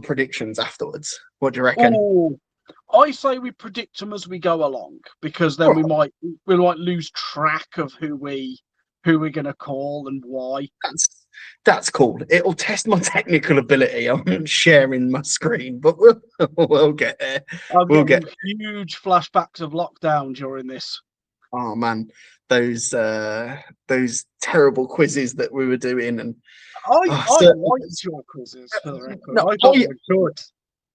predictions afterwards. What do you reckon? Oh, I say we predict them as we go along, because then we might lose track of who we're going to call and why. That's cool. It'll test my technical ability. I'm sharing my screen, but we'll get there. I'm getting huge flashbacks of lockdown during this. Oh man, those terrible quizzes that we were doing, and I liked your quizzes, for the record. No, I thought they were good.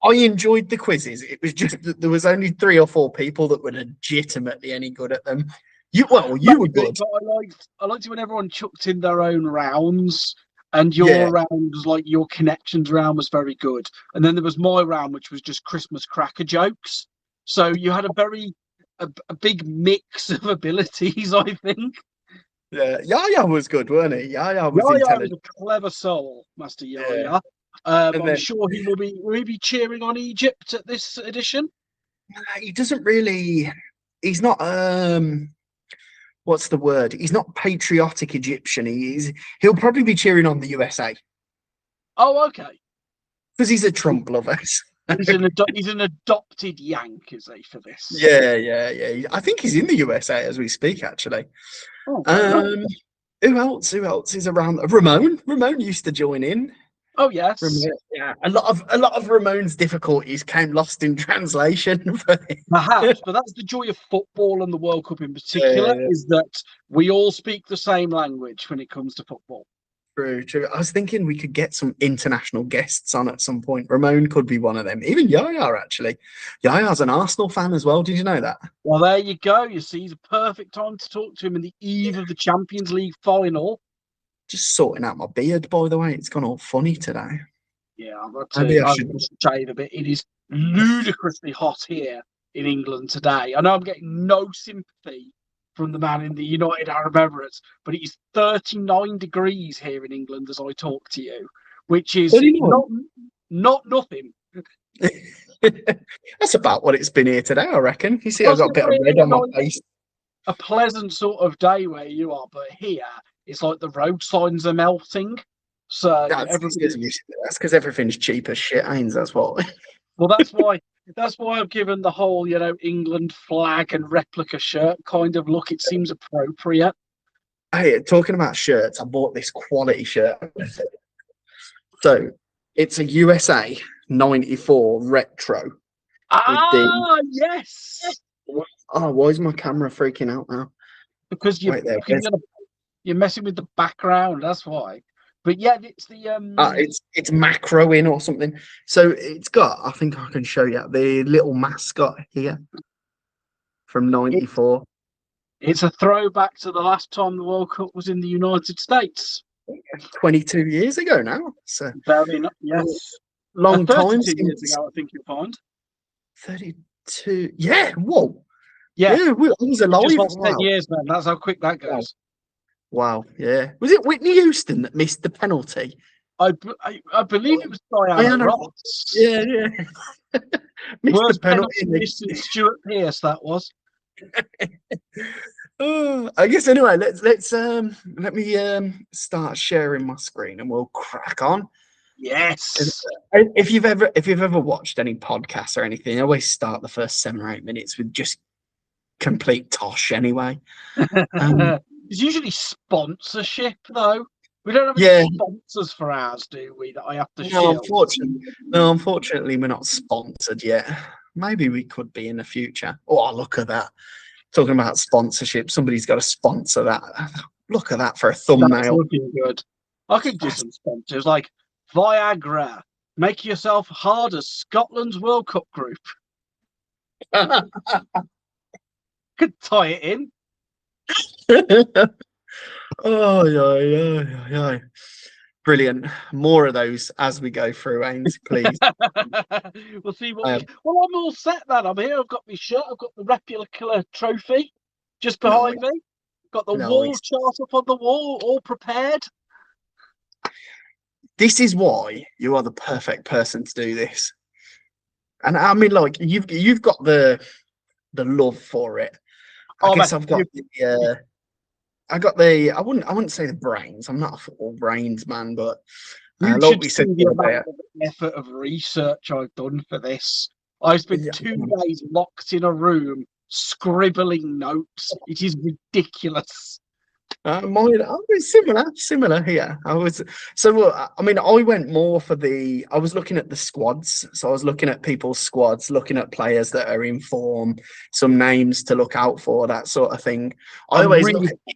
I enjoyed the quizzes. It was just that there was only 3 or 4 people that were legitimately any good at them. You were good. I liked it when everyone chucked in their own rounds, and your rounds, like your connections round, was very good. And then there was my round, which was just Christmas cracker jokes. So you had a big mix of abilities, I think. Yeah, Yaya was good, weren't he? Yaya was intelligent. Was a clever soul, Master Yaya. Yeah. I'm sure he will be cheering on Egypt at this edition. He doesn't really. He's not. What's the word? He's not patriotic Egyptian. He'll probably be cheering on the USA. Oh, okay. Because he's a Trump lover. He's an adopted Yank, is he, for this? Yeah. I think he's in the USA as we speak, actually. Oh, who else is around? Ramon used to join in. Oh yes, yeah. A lot of Ramon's difficulties came lost in translation. Perhaps, but that's the joy of football and the World Cup in particular, is that we all speak the same language when it comes to football. True. I was thinking we could get some international guests on at some point. Ramon could be one of them. Even Yaya, actually. Yaya's an Arsenal fan as well. Did you know that? Well, there you go. You see, it's a perfect time to talk to him in the eve of the Champions League final. Just sorting out my beard, by the way. It's gone all funny today. Yeah, I should shave a bit. It is ludicrously hot here in England today. I know I'm getting no sympathy from the man in the United Arab Emirates, but it is 39 degrees here in England as I talk to you, which is not nothing. That's about what it's been here today, I reckon. You see, I've got a bit of red on my face. A pleasant sort of day where you are, but here it's like the road signs are melting. So that's because everything's cheap as shit, Ains. That's what. Well, that's why I've given the whole, England flag and replica shirt kind of look. It seems appropriate. Hey, talking about shirts, I bought this quality shirt. So it's a USA 94 retro. Yes. Oh, why is my camera freaking out now? Because you're messing with the background. That's why. But yeah, it's the it's macro in or something. So it's got, I think I can show you the little mascot here from 94. It's a throwback to the last time the World Cup was in the United States. 22 years ago now. So yes. Long time years ago, I think you'll find. 32. Yeah, whoa. Yeah, I was alive. Just 10 years, man. That's how quick that goes. Wow, yeah. Was it Whitney Houston that missed the penalty? I believe it was Diana Ross. Yeah. Missed the penalty missed Stuart Pearce, that was. I guess anyway, let me start sharing my screen and we'll crack on. Yes. If you've ever watched any podcasts or anything, I always start the first 7 or 8 minutes with just complete tosh anyway. It's usually sponsorship, though. We don't have any sponsors for ours, do we? That I have to show. Unfortunately, we're not sponsored yet. Maybe we could be in the future. Oh, look at that! Talking about sponsorship, somebody's got to sponsor that. Look at that for a thumbnail. That's looking good. I could do some sponsors like Viagra. Make yourself hard as Scotland's World Cup group. Could tie it in. Oh yeah. Brilliant. More of those as we go through, Ains, please. We'll see what well, I'm all set then. I'm here. I've got my shirt. I've got the replica trophy just behind me. Got the wall chart up on the wall, all prepared. This is why you are the perfect person to do this. And I mean, like, you've got the love for it. I guess I've got I wouldn't say the brains. I'm not a football brains man, but You like should we see said the the other amount of effort of research I've done for this. I spent day, 2 days locked in a room scribbling notes. It is ridiculous. mine, I was similar here. I was so. I mean, I went more for the. I was looking at the squads, so I was looking at people's squads, looking at players that are in form, some names to look out for, that sort of thing. I I'm always really look at,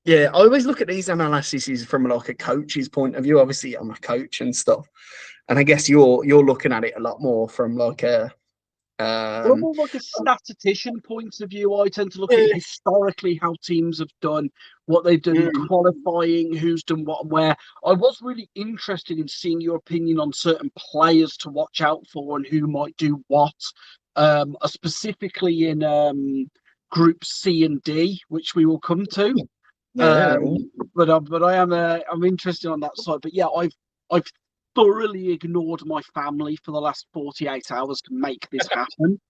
yeah, I always look at these analyses from like a coach's point of view. Obviously, I'm a coach and stuff, and I guess you're looking at it a lot more from like a From um more like a statistician point of view, I tend to look at yeah, historically how teams have done, what they've done in mm, qualifying, who's done what and where. I was really interested in seeing your opinion on certain players to watch out for and who might do what, specifically in Group C and D, which we will come to. yeah. But I'm interested on that side. But yeah, I've thoroughly ignored my family for the last 48 hours to make this happen.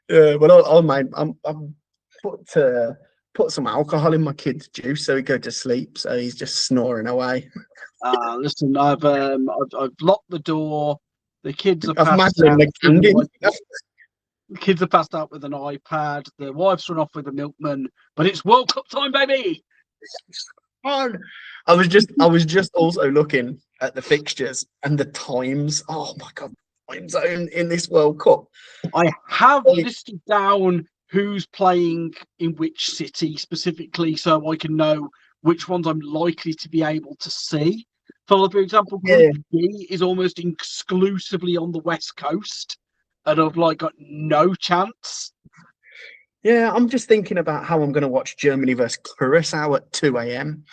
Yeah, well, I'm put some alcohol in my kid's juice so he go to sleep. So he's just snoring away. Listen, I've locked the door. The kids are I've passed Madeline out. the candy. The kids are passed out with an iPad. The wife's run off with a milkman. But it's World Cup time, baby. I was just also looking at the fixtures and the times. Oh my god, time zone in this World Cup. I have listed down who's playing in which city specifically, so I can know which ones I'm likely to be able to see. For example, Group D is almost exclusively on the West Coast, and I've like got no chance. Yeah, I'm just thinking about how I'm going to watch Germany versus Curacao at 2 a.m.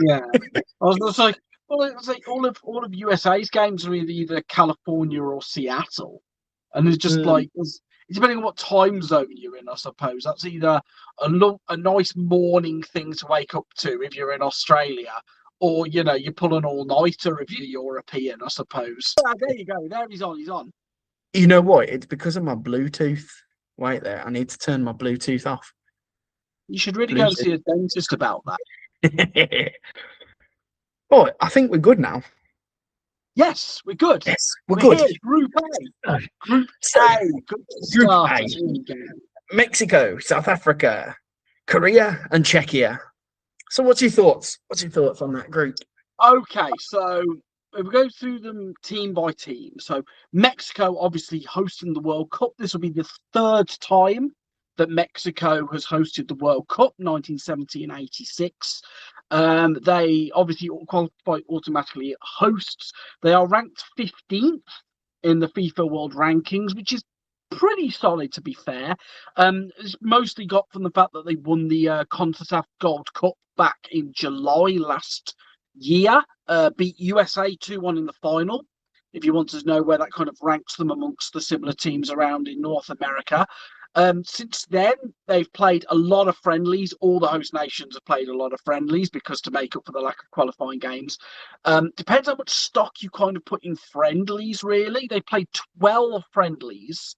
Yeah, I was just like, well, it's like all of USA's games are either California or Seattle, and it's just like it's depending on what time zone you're in. I suppose that's either a nice morning thing to wake up to if you're in Australia, or you pull an all-nighter if you're European. I suppose. Ah, there you go. There he's on. He's on. You know what? It's because of my Bluetooth. Wait there, I need to turn my Bluetooth off. You should really go and see a dentist about that. Oh, I think we're good now. Yes, we're good. Yes, we're good. Here, Group A. Group A. Group A. Mexico, South Africa, Korea, and Czechia. So what's your thoughts? What's your thoughts on that group? Okay, so we go through them team by team. So Mexico obviously hosting the World Cup. This will be the third time that Mexico has hosted the World Cup, 1970 and 86. They obviously qualify automatically as hosts. They are ranked 15th in the FIFA World Rankings, which is pretty solid, to be fair. It's mostly got from the fact that they won the CONCACAF Gold Cup back in July last year, beat USA 2-1 in the final. If you want to know where that kind of ranks them amongst the similar teams around in North America. Since then, they've played a lot of friendlies. All the host nations have played a lot of friendlies because to make up for the lack of qualifying games. Depends how much stock you kind of put in friendlies, really. They played 12 friendlies,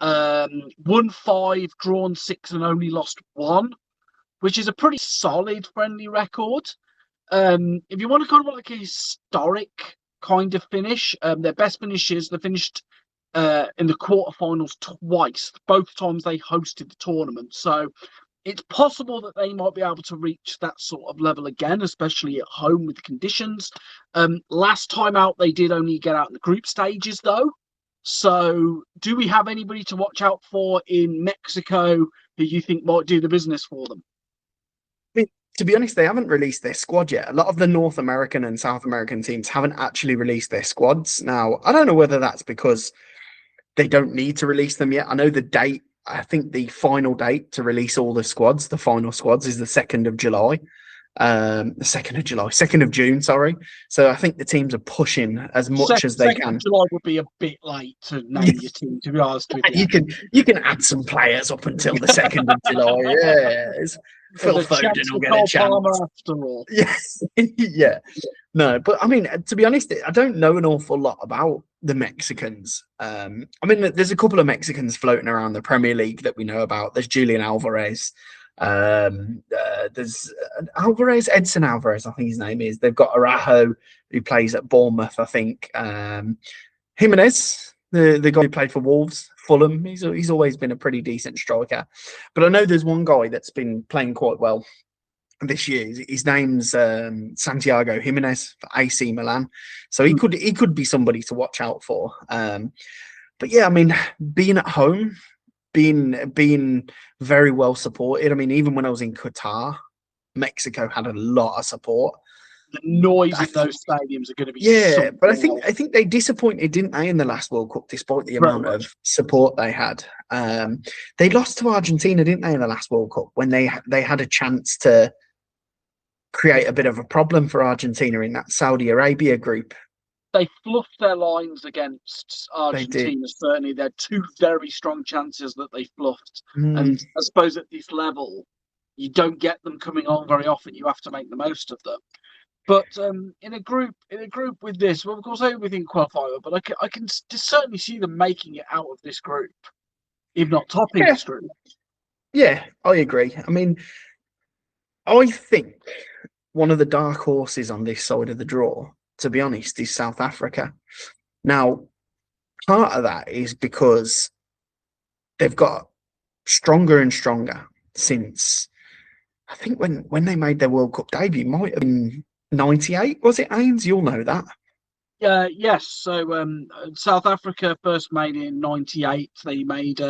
won 5, drawn 6, and only lost 1, which is a pretty solid friendly record. If you want to kind of like a historic kind of finish, their best finishes, they finished in the quarterfinals twice, both times they hosted the tournament. So it's possible that they might be able to reach that sort of level again, especially at home with conditions. Last time out, they did only get out in the group stages, though. So do we have anybody to watch out for in Mexico who you think might do the business for them? To be honest, they haven't released their squad yet. A lot of the North American and South American teams haven't actually released their squads. Now, I don't know whether that's because they don't need to release them yet. I know the date, I think the final date to release all the squads, the final squads, is the 2nd of July. The 2nd of June, sorry. So I think the teams are pushing as much as they can. 2nd of July would be a bit late to name your team, to be honest with you. You can add some players up until the 2nd of July. Yeah. Phil Foden will get a chance. After all. Yes. Yeah. No, but I mean, to be honest, I don't know an awful lot about the Mexicans. I mean, there's a couple of Mexicans floating around the Premier League that we know about. There's Julian Alvarez. There's Alvarez, Edson Alvarez, I think his name is. They've got Arajo, who plays at Bournemouth, I think. Jimenez, the guy who played for Wolves, Fulham, he's always been a pretty decent striker. But I know there's one guy that's been playing quite well this year. His name's Santiago Jimenez for AC Milan. So he could be somebody to watch out for. But yeah, I mean, being at home, being very well supported. I mean, even when I was in Qatar, Mexico had a lot of support. The noise in those stadiums are going to be but I think they disappointed, didn't they, in the last World Cup, despite the amount of support they had. They lost to Argentina, didn't they, in the last World Cup, when they had a chance to create a bit of a problem for Argentina in that Saudi Arabia group. They fluffed their lines against Argentina, certainly. They had two very strong chances that they fluffed. And I suppose at this level, you don't get them coming on very often. You have to make the most of them. But in a group with this, well, of course, everything qualifier, but I can certainly see them making it out of this group, if not topping this group. Yeah, I agree. I mean, I think one of the dark horses on this side of the draw, to be honest, is South Africa. Now, part of that is because they've got stronger and stronger since, I think when they made their World Cup debut, might have been 98, was it, Ains? You'll know that. Yes. So South Africa first made it in 98. They made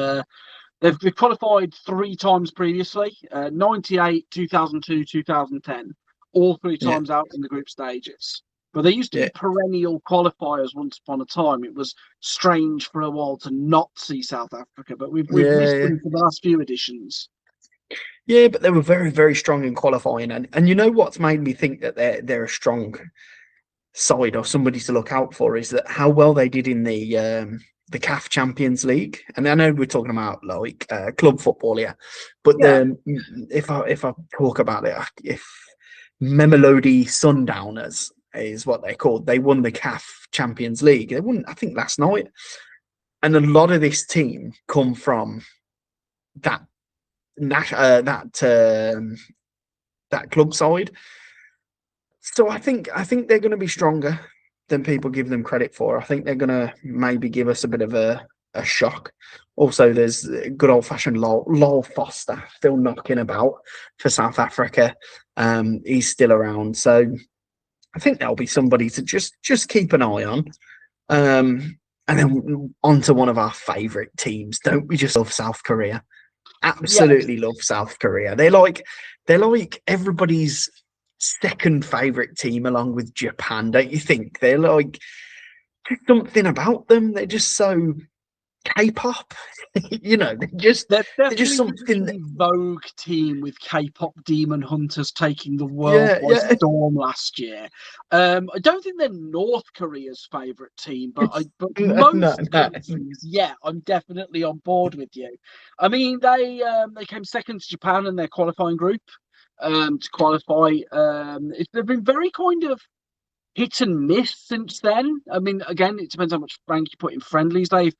they've qualified 3 times previously, 98, 2002, 2010, all 3 times out in the group stages. But they used to be perennial qualifiers once upon a time. It was strange for a while to not see South Africa, but we've missed them for the last few editions. Yeah, but they were very, very strong in qualifying, and you know what's made me think that they're a strong side or somebody to look out for is that how well they did in the CAF Champions League. And I know we're talking about like club football here, but if I talk about it, if Mamelodi Sundowners is what they're called, they won the CAF Champions League. They won, I think, last night, and a lot of this team come from that club side. So I think they're going to be stronger than people give them credit for. I think they're going to maybe give us a bit of a shock. Also, there's good old-fashioned Lol Foster still knocking about for South Africa. He's still around, so I think there'll be somebody to just keep an eye on. And then on to one of our favourite teams. Don't we just love South Korea? Absolutely love South Korea. They're like everybody's second favorite team along with Japan, don't you think? They're like just something about them. They're just so K-pop, you know. They're just something vogue team with K-pop demon hunters taking the world by storm last year. I don't think they're North Korea's favorite team, but most countries, I'm definitely on board with you. I mean, they came second to Japan in their qualifying group to qualify. They've been very kind of hit and miss since then. I mean, again, it depends how much rank you put in friendlies. They've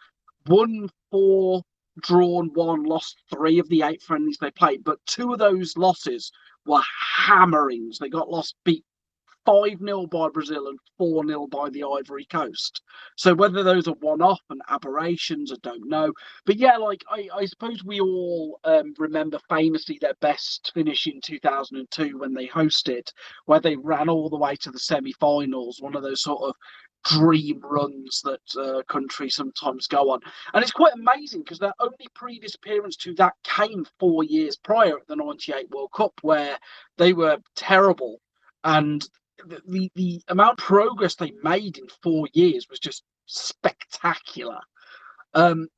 won 4, drawn 1, lost 3 of the 8 friendlies they played, but 2 of those losses were hammerings. They got beat 5-0 by Brazil and 4-0 by the Ivory Coast. So whether those are one-off and aberrations, I don't know. But yeah, like I suppose we all remember famously their best finish in 2002 when they hosted, where they ran all the way to the semi-finals, one of those sort of dream runs that countries sometimes go on. And it's quite amazing because their only previous appearance to that came 4 years prior at the 98 World Cup, where they were terrible. And the amount of progress they made in 4 years was just spectacular.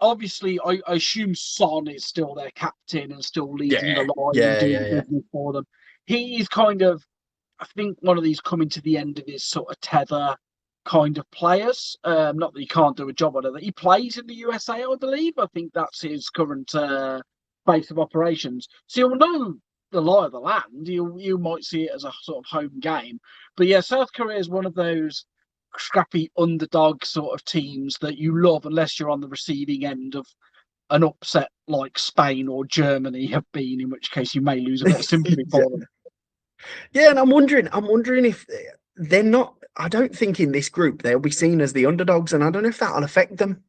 Obviously, I assume Son is still their captain and still leading the line and doing business for them. He is kind of, I think, one of these coming to the end of his sort of tether kind of players. Not that he can't do a job on it. He plays in the USA, I believe. I think that's his current base of operations. So you'll know the lie of the land. You might see it as a sort of home game. But yeah, South Korea is one of those scrappy underdog sort of teams that you love unless you're on the receiving end of an upset like Spain or Germany have been, in which case you may lose a bit of sympathy for them. Yeah, and I'm wondering if they're not. I don't think in this group they'll be seen as the underdogs, and I don't know if that'll affect them.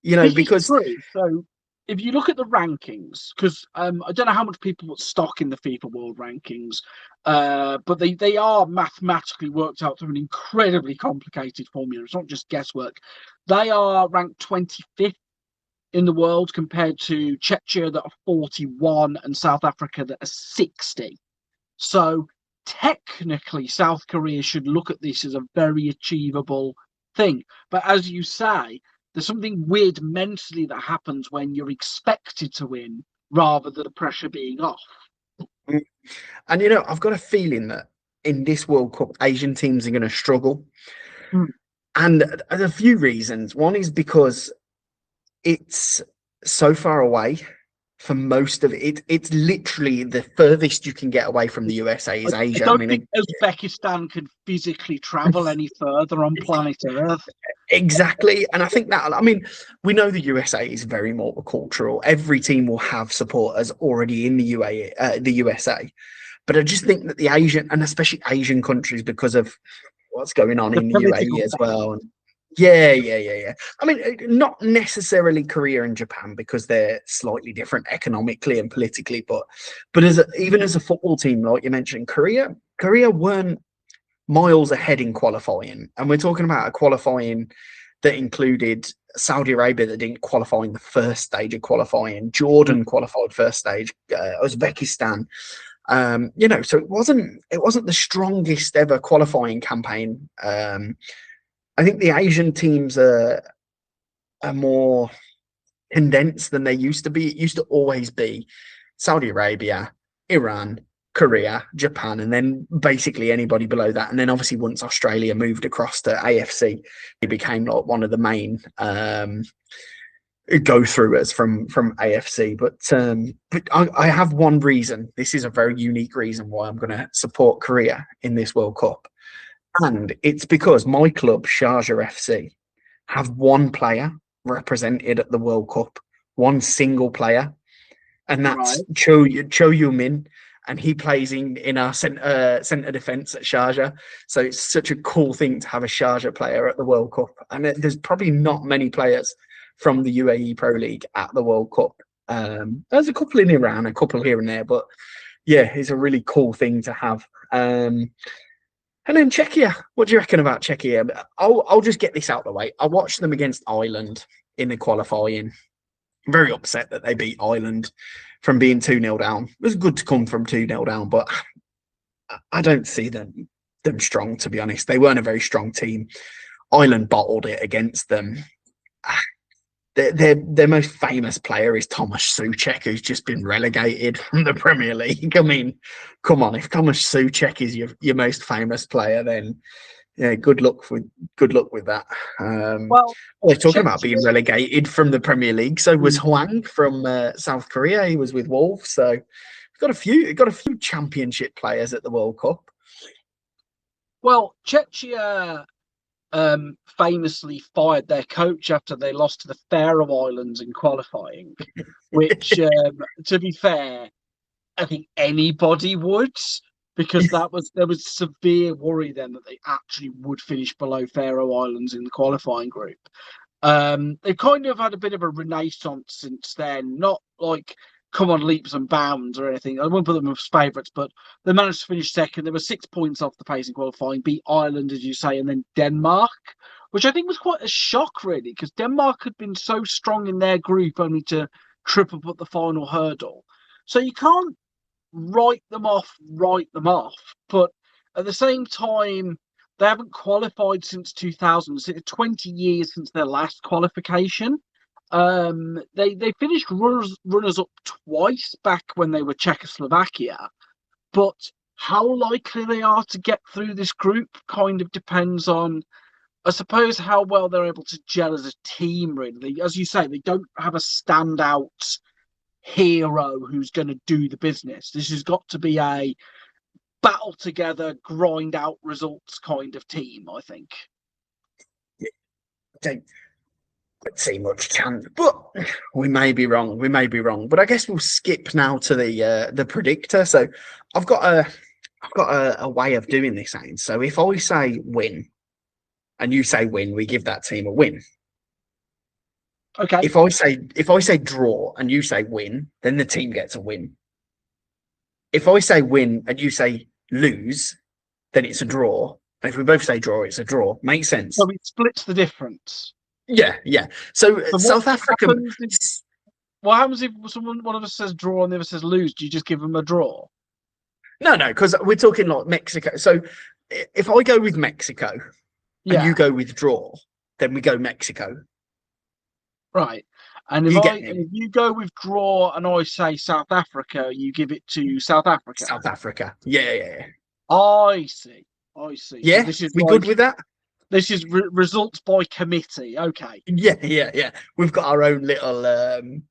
Because so if you look at the rankings, because I don't know how much people put stock in the FIFA World Rankings, but they are mathematically worked out through an incredibly complicated formula. It's not just guesswork. They are ranked 25th in the world compared to Czechia that are 41 and South Africa that are 60. So technically, South Korea should look at this as a very achievable thing. But as you say, there's something weird mentally that happens when you're expected to win rather than the pressure being off. And I've got a feeling that in this World Cup, Asian teams are going to struggle. And a few reasons. One is because it's so far away for most of it. It's literally the furthest you can get away from the USA is Asia. I don't think Uzbekistan can physically travel any further on planet Earth. Exactly. And I think we know the USA is very multicultural. Every team will have supporters already in the USA. But I just think that the Asian, and especially Asian countries, because of what's going on in the UAE as well. And yeah. I mean, not necessarily Korea and Japan because they're slightly different economically and politically, but even as a football team, like you mentioned, Korea weren't miles ahead in qualifying, and we're talking about a qualifying that included Saudi Arabia that didn't qualify in the first stage of qualifying. Jordan qualified first stage. Uzbekistan. So it wasn't the strongest ever qualifying campaign. I think the Asian teams are more condensed than they used to be. It used to always be Saudi Arabia, Iran, Korea, Japan, and then basically anybody below that. And then obviously once Australia moved across to AFC, it became like one of the main go-throughers from AFC. But I have one reason. This is a very unique reason why I'm going to support Korea in this World Cup. And it's because my club, Sharjah FC, have one player represented at the World Cup, one single player, and that's Cho Yoo-min, and he plays in our centre defence at Sharjah. So it's such a cool thing to have a Sharjah player at the World Cup. And there's probably not many players from the UAE Pro League at the World Cup. There's a couple in Iran, a couple here and there, but yeah, it's a really cool thing to have. And then Czechia, what do you reckon about Czechia? I'll just get this out of the way. I watched them against Ireland in the qualifying. I'm very upset that they beat Ireland from being 2-0 down. It was good to come from 2-0 down, but I don't see them strong, to be honest. They weren't a very strong team. Ireland bottled it against them. Their most famous player is Tomáš Souček, who's just been relegated from the Premier League. I mean, come on, if Tomáš Souček is your most famous player, then yeah, good luck with that. They're talking about being relegated from the Premier League. So was Hwang from South Korea. He was with Wolves. So got a few championship players at the World Cup. Well, Czechia famously fired their coach after they lost to the Faroe Islands in qualifying, which, to be fair, I think anybody would, because there was severe worry then that they actually would finish below Faroe Islands in the qualifying group. They've kind of had a bit of a renaissance since then, not like come on leaps and bounds or anything. I won't put them as favourites, but they managed to finish second. They were 6 points off the pace in qualifying, beat Ireland, as you say, and then Denmark, which I think was quite a shock, really, because Denmark had been so strong in their group only to trip up at the final hurdle. So you can't write them off. But at the same time, they haven't qualified since 2000. So it's 20 years since their last qualification. They finished runners up twice back when they were Czechoslovakia, but how likely they are to get through this group kind of depends on, I suppose, how well they're able to gel as a team, really. As you say, they don't have a standout hero who's going to do the business. This has got to be a battle together, grind out results kind of team, I think. Okay. don't see much chance, but we may be wrong. We may be wrong, but I guess we'll skip now to the predictor. So I've got a way of doing this, Ains. So if I say win and you say win, we give that team a win. Okay. If I say draw and you say win, then the team gets a win. If I say win and you say lose, then it's a draw. And if we both say draw, it's a draw. Makes sense. So it splits the difference. Yeah. So South Africa. What happens if one of us says draw and the other says lose? Do you just give them a draw? No, because we're talking like Mexico. So if I go with Mexico and you go with draw, then we go Mexico. Right. And if you go with draw and I say South Africa, you give it to South Africa. South Africa. Yeah. I see. Yeah, so we good with that? This is results by committee. Okay. Yeah. We've got our own little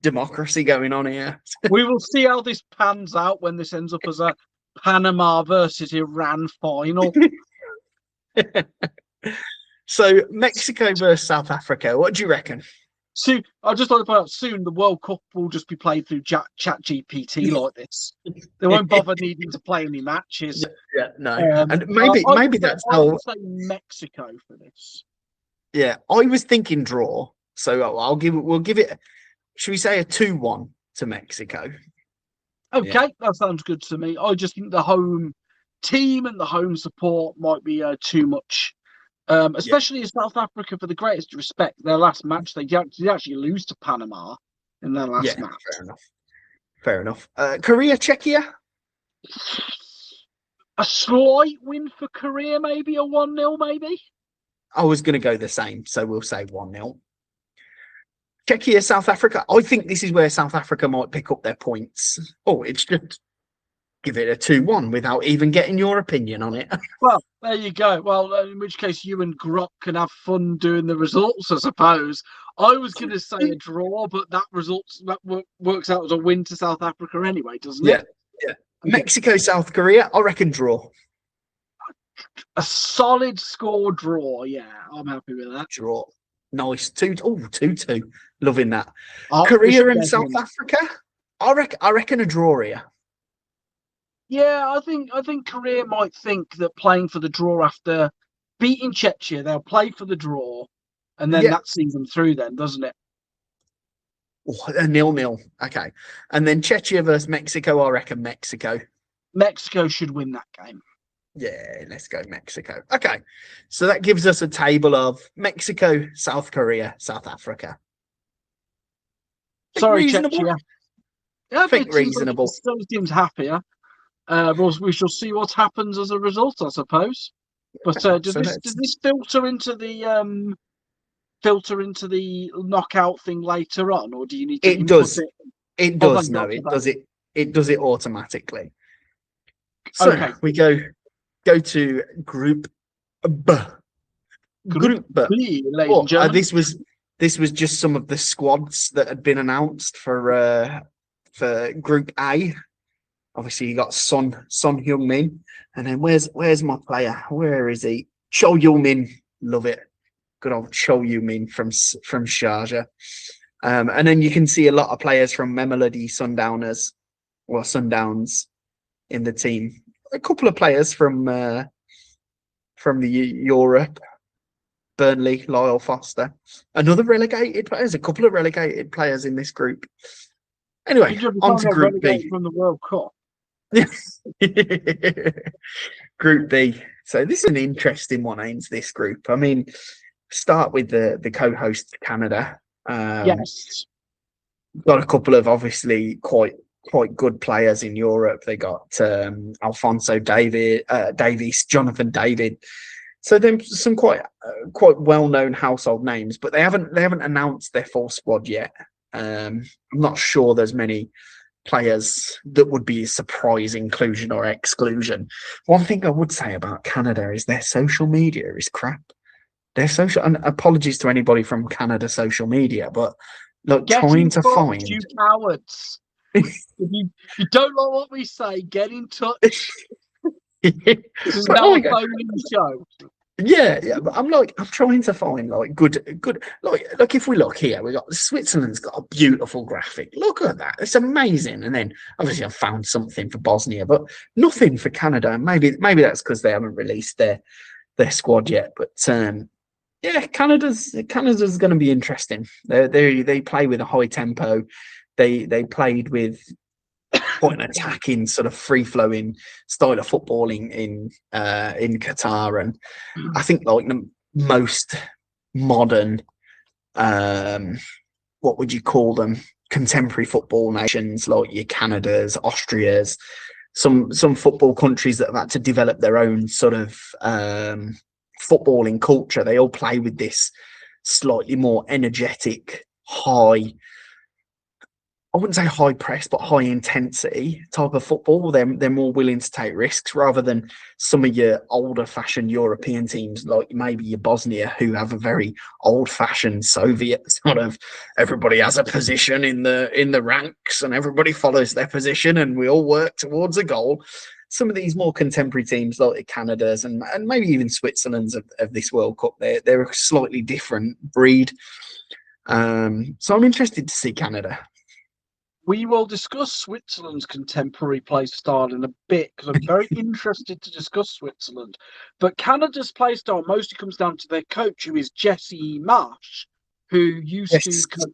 democracy going on here. We will see how this pans out when this ends up as a Panama versus Iran final. So Mexico versus South Africa. What do you reckon? So I'd just like to point out soon the World Cup will just be played through Chat GPT like this. They won't bother needing to play any matches. Yeah, no. And maybe that's how. I would say Mexico for this. Yeah, I was thinking draw. So we'll give it. Should we say a 2-1 to Mexico? Okay, that sounds good to me. I just think the home team and the home support might be too much. Especially as South Africa, for the greatest respect, their last match, they actually lose to Panama in their last match. Fair enough. Korea, Czechia? A slight win for Korea, maybe a 1-0, maybe? I was going to go the same, so we'll say 1-0. Czechia, South Africa. I think this is where South Africa might pick up their points. Oh, it's just give it a 2-1 without even getting your opinion on it. Well, there you go. Well, in which case you and Grok can have fun doing the results, I suppose. I was going to say a draw, but that works out as a win to South Africa anyway, doesn't it? Yeah. Mexico, South Korea, I reckon draw. A solid score draw, yeah. I'm happy with that. Draw. Nice. 2-2. Loving that. Korea and South Africa, I reckon a draw here. Yeah, I think Korea might think that playing for the draw after beating Czechia, they'll play for the draw, and then that sees them through then, doesn't it? Oh, a 0-0. Okay. And then Czechia versus Mexico, I reckon Mexico. Mexico should win that game. Yeah, let's go Mexico. Okay. So that gives us a table of Mexico, South Korea, South Africa. Sorry, reasonable. Czechia. Yeah, I think reasonable. Some teams happier. We shall see what happens as a result, I suppose. But does this filter into the knockout thing later on, or do you need to? It does. It does. No, it does it. It does it automatically. So we go to Group B. Group B. This was just some of the squads that had been announced for Group A. Obviously, you got Son Heung-min, and then where's my player? Where is he? Cho Yul-min, love it. Good old Cho Yul-min from Sharjah. And then you can see a lot of players from Mamelodi Sundowns in the team. A couple of players from the Europe, Burnley, Lyle Foster. Another relegated player. There's a couple of relegated players in this group. Anyway, on to Group B. From the World Cup. Group B. So this is an interesting one, Ains, this group. I mean, start with the co-host Canada. Yes. Got a couple of obviously quite good players in Europe. They got Alphonso Davies, Jonathan David. So there's some quite well-known household names, but they haven't announced their full squad yet. I'm not sure there's many players that would be a surprise inclusion or exclusion. One thing I would say about Canada is their social media is crap. Their social, and apologies to anybody from Canada social media, but look, trying to find you cowards. If you don't like what we say, get in touch. This is now a phone show. Yeah, but I'm trying to find like good. Like if we look here, we got Switzerland's got a beautiful graphic. Look at that, it's amazing. And then obviously I've found something for Bosnia, but nothing for Canada. And maybe that's because they haven't released their squad yet. But yeah, Canada's going to be interesting. They play with a high tempo. They played with quite an attacking, sort of free flowing style of footballing in Qatar, and I think like the most modern, what would you call them? Contemporary football nations like your Canadas, Austrias, some football countries that have had to develop their own sort of footballing culture. They all play with this slightly more energetic, high, I wouldn't say high press, but high intensity type of football. They're more willing to take risks rather than some of your older fashioned European teams, like maybe your Bosnia, who have a very old fashioned Soviet sort of, everybody has a position in the ranks and everybody follows their position and we all work towards a goal. Some of these more contemporary teams like the Canadas and maybe even Switzerland's of this World Cup, they're a slightly different breed. So I'm interested to see Canada. We will discuss Switzerland's contemporary play style in a bit because I'm very interested to discuss Switzerland. But Canada's play style mostly comes down to their coach, who is Jesse Marsh, who used to coach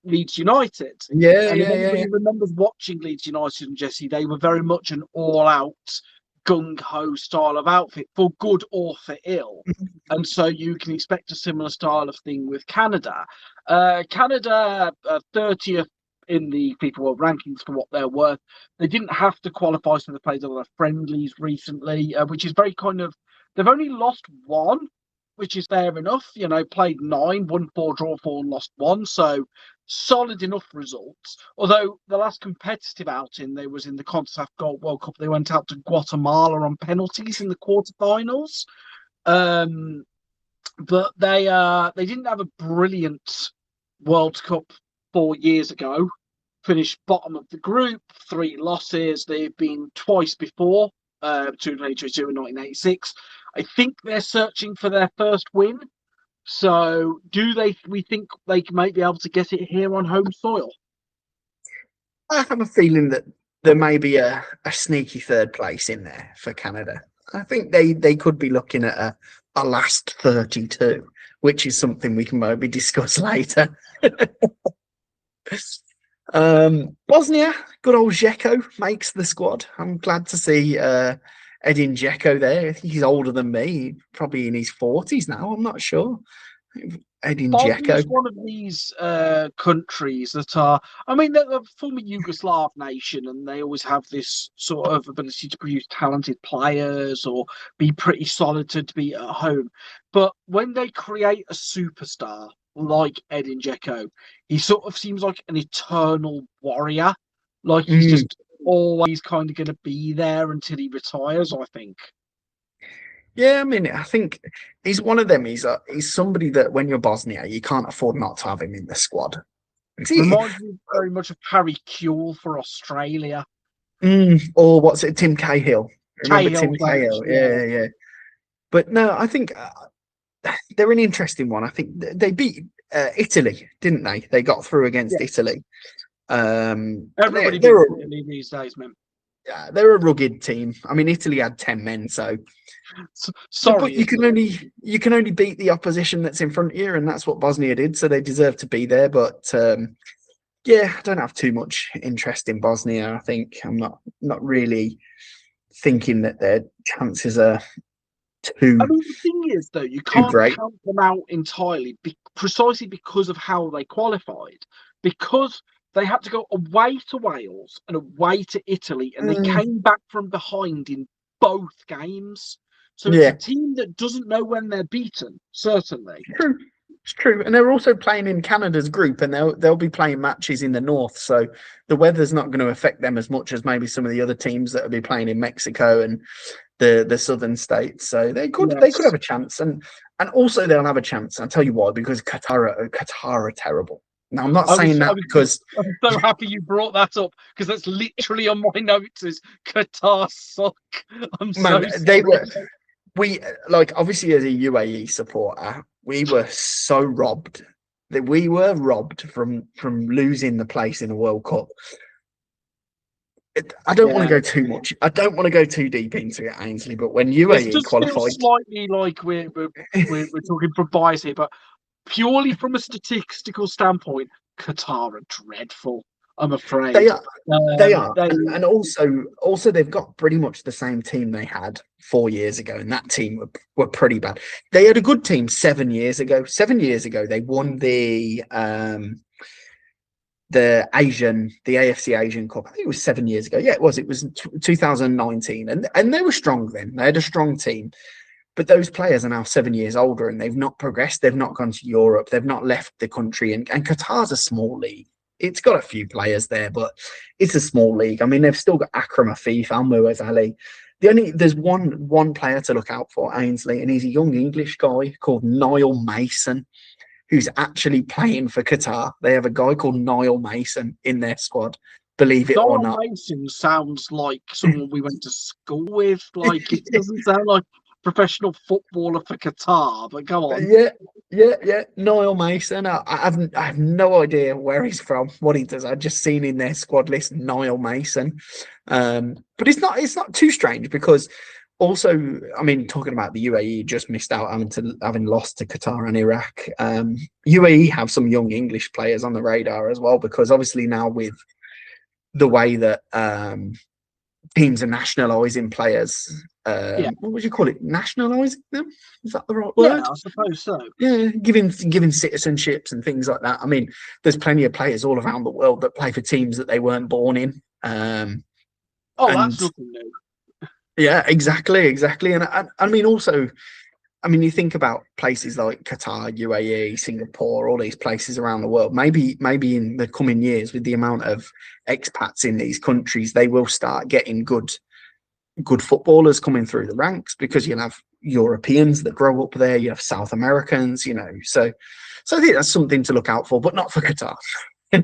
Leeds United. Yeah, and if anybody remembers watching Leeds United and Jesse, they were very much an all-out gung-ho style of outfit, for good or for ill. And so you can expect a similar style of thing with Canada. Canada, 30th in the FIFA World rankings for what they're worth. They didn't have to qualify, so they played all their friendlies recently, which is very kind of, they've only lost one, which is fair enough. You know, played 9, won 4, draw 4, and lost 1. So solid enough results. Although the last competitive outing they was in the CONCACAF World Cup, they went out to Guatemala on penalties in the quarterfinals. But they didn't have a brilliant World Cup 4 years ago. Finished bottom of the group, 3 losses. They've been twice before, 2022 and 1986. I think they're searching for their first win. So we think they might be able to get it here on home soil? I have a feeling that there may be a sneaky third place in there for Canada. I think they could be looking at a last 32, which is something we can maybe discuss later. Bosnia, good old Dzeko makes the squad. I'm glad to see Edin Dzeko there. I think he's older than me, probably in his 40s now. I'm not sure. Edin Dzeko is one of these countries that are, I mean, they're a former Yugoslav nation, and they always have this sort of ability to produce talented players or be pretty solid to be at home. But when they create a superstar like Edin Dzeko, he sort of seems like an eternal warrior. Like he's just always kind of going to be there until he retires, I think. Yeah, I mean, I think he's one of them. He's somebody that when you're Bosnia, you can't afford not to have him in the squad. Reminds me very much of Harry Kewell for Australia. Or what's it, Tim Cahill? Remember Tim Cahill? Yeah. Yeah. But no, I think they're an interesting one. I think they beat Italy, didn't they? They got through against Italy. Everybody beats Italy these days, man. Yeah, they're a rugged team. I mean, Italy had 10 men, so sorry, but you can only beat the opposition that's in front of you, and that's what Bosnia did. So they deserve to be there. But yeah, I don't have too much interest in Bosnia. I think I'm not really thinking that their chances are too. I mean, the thing is, though, you can't count them out entirely, precisely because of how they qualified, because they had to go away to Wales and away to Italy, and they came back from behind in both games. So it's a team that doesn't know when they're beaten, certainly. It's true. And they're also playing in Canada's group, and they'll be playing matches in the north. So the weather's not going to affect them as much as maybe some of the other teams that will be playing in Mexico and the southern states. So they could have a chance. And also they'll have a chance. I'll tell you why, because Qatar are terrible. Now, I'm not saying that because I'm so happy you brought that up, because that's literally on my notes is Qatar suck. I'm so sorry. we like obviously as a UAE supporter, we were so robbed that we were robbed from losing the place in a World Cup. I don't want to go too much. I don't want to go too deep into it, Ainsley. But when UAE This does feel qualified, slightly like we're talking from bias here, but purely from a statistical standpoint, Qatar are dreadful. I'm afraid they are. They are, They, and also they've got pretty much the same team they had 4 years ago, and that team were pretty bad. They had a good team 7 years ago. 7 years ago, they won the AFC Asian Cup. I think it was 7 years ago. Yeah, it was. It was 2019, and they were strong then. They had a strong team, but those players are now 7 years older, and they've not progressed. They've not gone to Europe. They've not left the country, and Qatar's a small league. It's got a few players there, but it's a small league. I mean, they've still got Akram Afif, Al Muaz Ali. There's one player to look out for, Ainsley, and he's a young English guy called Niall Mason, who's actually playing for Qatar. They have a guy called Niall Mason in their squad, believe it or not. Niall Mason sounds like someone we went to school with. Like, it doesn't sound like professional footballer for Qatar, but go on. Yeah. Niall Mason. I have no idea where he's from, what he does. I've just seen in their squad list Niall Mason. But it's not too strange because also, I mean, talking about the UAE just missed out having lost to Qatar and Iraq. UAE have some young English players on the radar as well, because obviously now with the way that teams are nationalising players. What would you call it? Nationalising them? Is that the right word? Yeah, I suppose so. Yeah, giving citizenships and things like that. I mean, there's plenty of players all around the world that play for teams that they weren't born in. That's nothing new. Yeah, exactly. And I mean, also, I mean, you think about places like Qatar, UAE, Singapore, all these places around the world. Maybe in the coming years, with the amount of expats in these countries, they will start getting good footballers coming through the ranks, because you'll have Europeans that grow up there, you have South Americans, so I think that's something to look out for, but not for Qatar.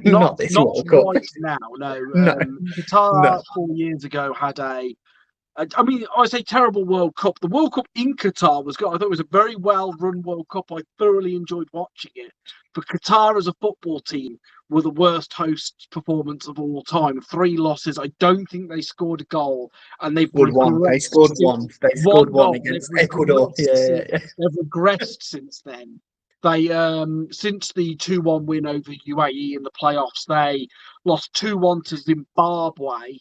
not this World Cup. Right now, no. No. Qatar 4 years ago had I mean, I say terrible World Cup. The World Cup in Qatar was good. I thought it was a very well-run World Cup. I thoroughly enjoyed watching it. But Qatar as a football team were the worst host performance of all time. 3 losses. I don't think they scored a goal, and they've scored one. They scored one. They scored one against Ecuador. Yeah. They've regressed since then. They since the 2-1 win over UAE in the playoffs, they lost 2-1 to Zimbabwe,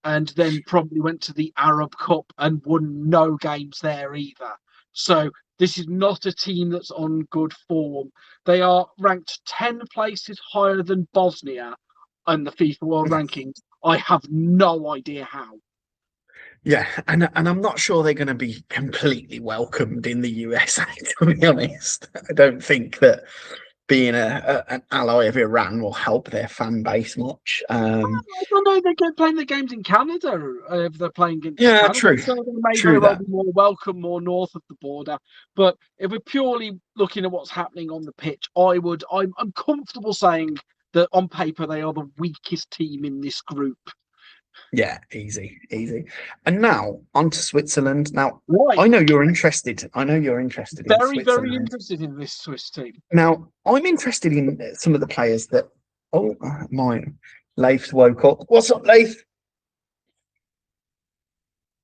and then probably went to the Arab Cup and won no games there either. So this is not a team that's on good form. They are ranked 10 places higher than Bosnia in the FIFA World Rankings. I have no idea how. Yeah, and I'm not sure they're going to be completely welcomed in the USA, to be honest. I don't think that being an ally of Iran will help their fan base much. I don't know. They're playing the games in Canada if they're playing against Canada. True. So they may very well be more welcome, more north of the border. But if we're purely looking at what's happening on the pitch, I'm comfortable saying that on paper they are the weakest team in this group. Yeah, easy. And now on to Switzerland. Now, right. I know you're interested. Very interested in this Swiss team. Now, I'm interested in some of the players that. Oh, my Leif's woke up. What's up, Leif?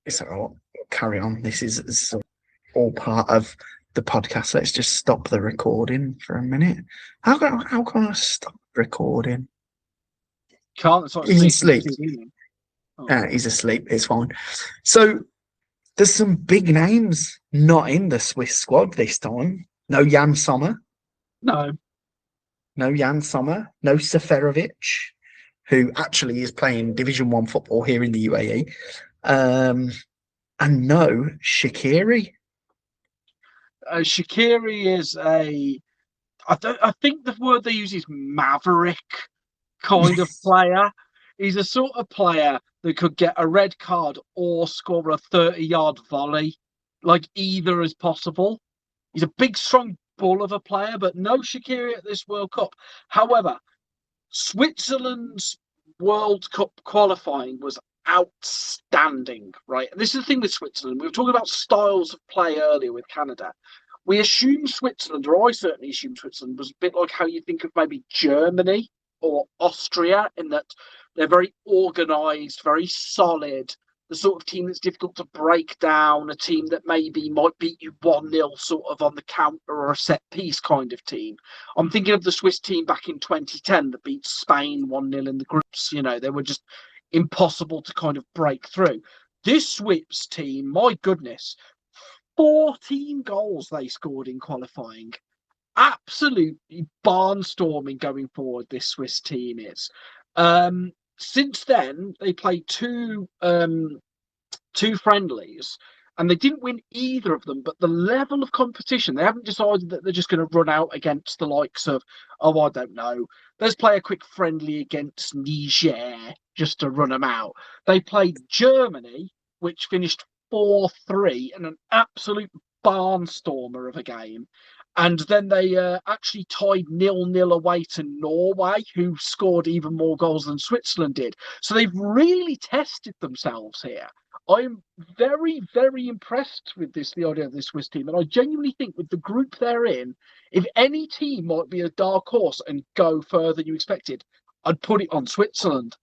It's all right. Carry on. This is all part of the podcast. Let's just stop the recording for a minute. How can I stop recording? Can't. He's asleep. He's asleep. It's fine. So there's some big names not in the Swiss squad this time. No Jan Sommer. No Jan Sommer. No Seferovic, who actually is playing Division 1 football here in the UAE. And no Shaqiri. Shaqiri is I think the word they use is maverick kind of player. He's a sort of player that could get a red card or score a 30-yard volley. Like, either is possible. He's a big, strong bull of a player, but no Shaqiri at this World Cup. However, Switzerland's World Cup qualifying was outstanding, right? And this is the thing with Switzerland. We were talking about styles of play earlier with Canada. We assume Switzerland, or I certainly assume Switzerland, was a bit like how you think of maybe Germany or Austria, in that they're very organised, very solid, the sort of team that's difficult to break down, a team that maybe might beat you 1-0 sort of on the counter or a set piece kind of team. I'm thinking of the Swiss team back in 2010 that beat Spain 1-0 in the groups. You know, they were just impossible to kind of break through. This Swiss team, my goodness, 14 goals they scored in qualifying. Absolutely barnstorming going forward, this Swiss team is. Since then, they played two friendlies, and they didn't win either of them. But the level of competition, they haven't decided that they're just going to run out against the likes of, oh, I don't know, let's play a quick friendly against Niger just to run them out. They played Germany, which finished 4-3 and an absolute barnstormer of a game. And then they actually tied 0-0 away to Norway, who scored even more goals than Switzerland did. So they've really tested themselves here. I'm very, very impressed with the idea of this Swiss team. And I genuinely think with the group they're in, if any team might be a dark horse and go further than you expected, I'd put it on Switzerland.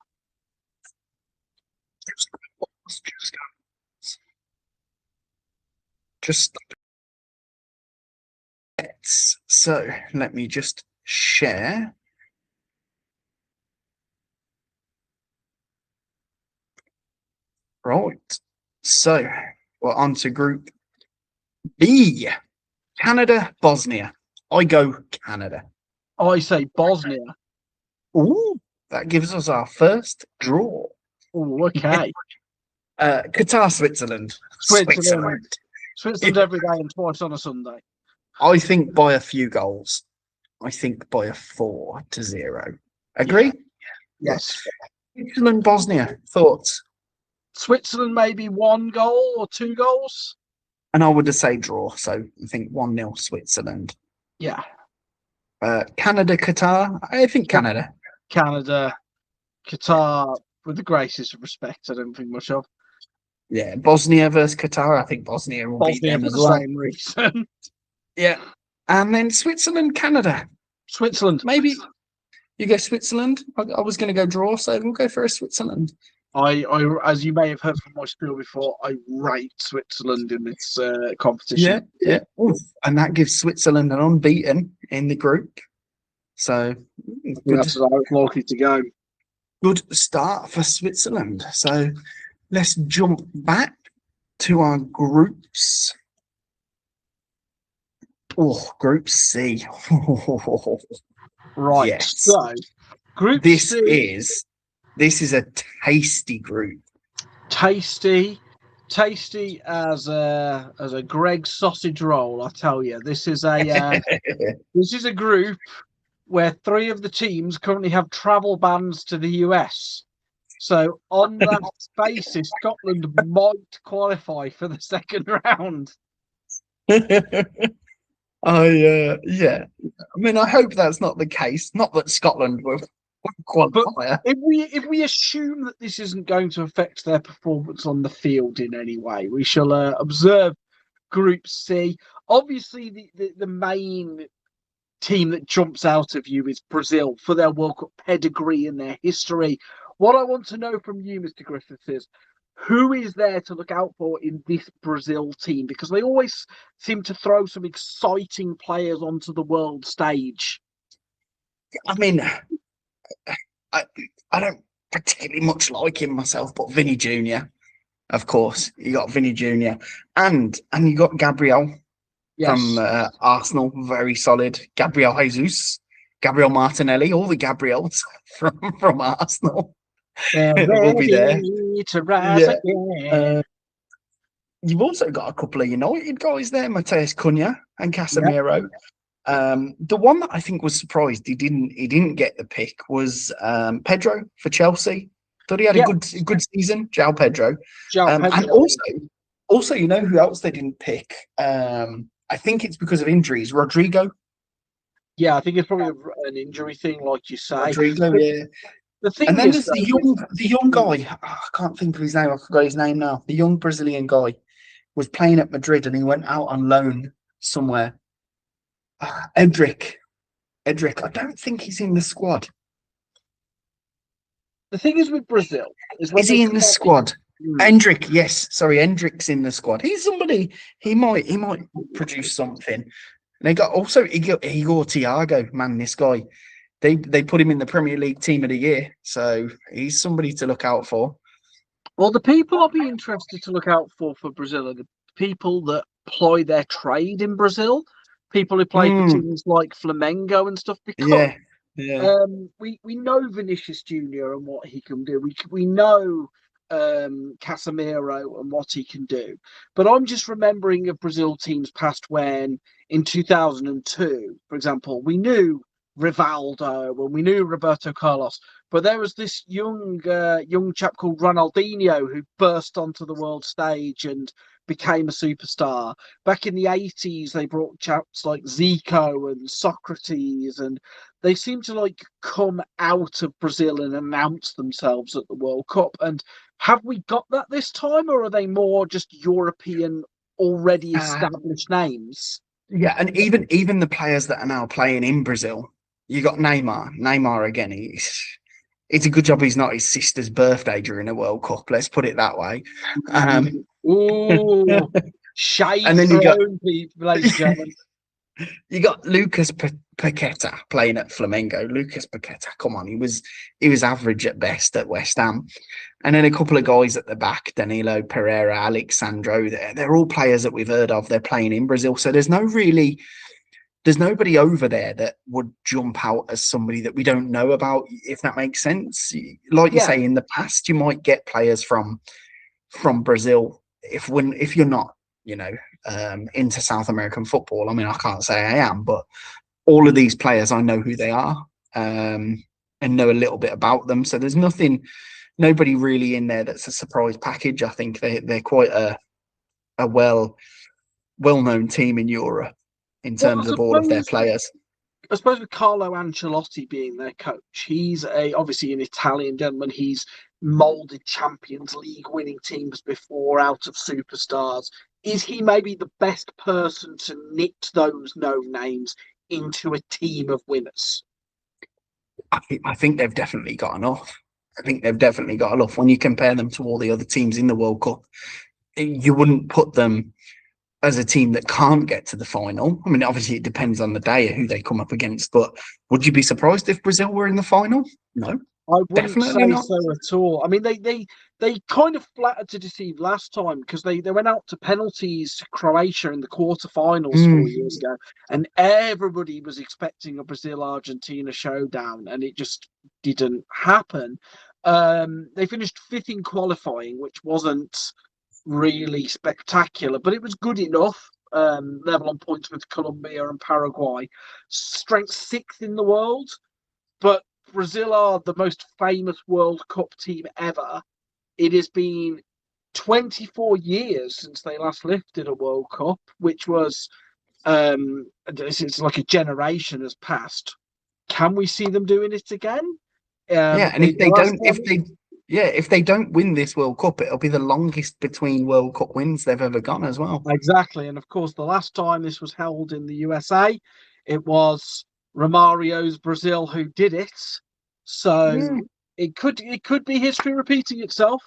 So let me just share. Right. So we're on to Group B. Canada, Bosnia. I go Canada. I say Bosnia. Ooh, that gives us our first draw. Oh, okay. Qatar, Switzerland. Switzerland every day and twice on a Sunday. I think by a few goals. I think by a 4-0. Agree? Yeah. Yes. Switzerland, Bosnia. Thoughts? Switzerland maybe 1 goal or 2 goals. And I would say draw. So I think 1-0 Switzerland. Yeah. Canada, Qatar. I think Canada. Canada, Qatar, with the greatest of respect, I don't think much of. Yeah, Bosnia versus Qatar. I think Bosnia will beat them as well. Same reason. Yeah. And then Switzerland, Canada. Switzerland. Maybe you go Switzerland. I was going to go draw, so we'll go for a Switzerland. I, as you may have heard from my spiel before, I rate Switzerland in this competition. Yeah. Oof. And that gives Switzerland an unbeaten in the group. So good. That's how it's likely to go. Good start for Switzerland. So let's jump back to our groups. Oh, Group C. Right. Yes. So, Group C. This is a tasty group. Tasty as a Greg sausage roll. I tell you, this is a group where 3 of the teams currently have travel bans to the US. So on that basis, Scotland might qualify for the second round. I mean, I hope that's not the case. Not that Scotland will qualify. But if we assume that this isn't going to affect their performance on the field in any way, we shall observe Group C. Obviously, the main team that jumps out of you is Brazil for their World Cup pedigree and their history. What I want to know from you, Mr. Griffiths, is who is there to look out for in this Brazil team? Because they always seem to throw some exciting players onto the world stage. I mean, I don't particularly much like him myself, but Vinny Jr., of course. You got Vinny Jr. And you got Gabriel from Arsenal, very solid. Gabriel Jesus, Gabriel Martinelli, all the Gabriels from Arsenal. Will be there. To rise again. You've also got a couple of United guys there, Mateus Cunha and Casemiro. The one that I think was surprised he didn't get the pick was Pedro for Chelsea. Thought he had a good season, João Pedro. And also, you know who else they didn't pick? I think it's because of injuries. Rodrigo. Yeah, I think it's probably an injury thing, like you say. Rodrigo, yeah. The thing And then is, there's the young guy. Oh, I can't think of his name. I forgot his name now. The young Brazilian guy was playing at Madrid, and he went out on loan somewhere. Edric. Edric. I don't think he's in the squad. the thing is with Brazil is when Is he in the squad? Hmm. Hendrick, yes. Sorry, Hendrick's in the squad. He's somebody. He might produce something. And they got also Igor Thiago. Man, this guy. They put him in the Premier League Team of the Year, so he's somebody to look out for. Well, the people I'll be interested to look out for Brazil are the people that ply their trade in Brazil. People who play for teams like Flamengo and stuff. Because we know Vinicius Junior and what he can do. We know Casemiro and what he can do. But I'm just remembering of Brazil teams past when in 2002, for example, we knew Rivaldo and we knew Roberto Carlos, but there was this young chap called Ronaldinho who burst onto the world stage and became a superstar. Back in the 80s, they brought chaps like Zico and Socrates, and they seem to like come out of Brazil and announce themselves at the World Cup. And have we got that this time, or are they more just European, already established names? Yeah, and even the players that are now playing in Brazil, you got Neymar. Neymar again. It's a good job he's not his sister's birthday during a World Cup. Let's put it that way. Ooh, shade and then you got, ladies and gentlemen. You got Lucas Paqueta playing at Flamengo. Lucas Paqueta, come on, he was average at best at West Ham. And then a couple of guys at the back, Danilo Pereira, Alexandro. They're all players that we've heard of. They're playing in Brazil, so there's nobody over there that would jump out as somebody that we don't know about, if that makes sense. Like you say, in the past, you might get players from Brazil if you're not, into South American football. I mean, I can't say I am, but all of these players, I know who they are, and know a little bit about them. So there's nobody really in there that's a surprise package. I think they're quite a well-known team in Europe in terms of all of their players. I suppose with Carlo Ancelotti being their coach, he's obviously an Italian gentleman. He's molded Champions League winning teams before out of superstars. Is he maybe the best person to knit those known names into a team of winners? I think they've definitely got enough. When you compare them to all the other teams in the World Cup. You wouldn't put them as a team that can't get to the final. I mean, obviously it depends on the day who they come up against, but would you be surprised if Brazil were in the final? No, I wouldn't definitely say not. so at all. I mean, they kind of flattered to deceive last time because they went out to penalties to Croatia in the quarterfinals 4 years ago, and everybody was expecting a Brazil-Argentina showdown, and it just didn't happen. They finished fifth in qualifying, which wasn't really spectacular, but it was good enough. Level on points with Colombia and Paraguay. Strength sixth in the world, but Brazil are the most famous World Cup team ever. It has been 24 years since they last lifted a World Cup, which was it's like a generation has passed. Can we see them doing it again? And if they don't win this World Cup, it'll be the longest between World Cup wins they've ever gone as well. Exactly, and of course, the last time this was held in the USA, it was Romario's Brazil who did it. So it could be history repeating itself.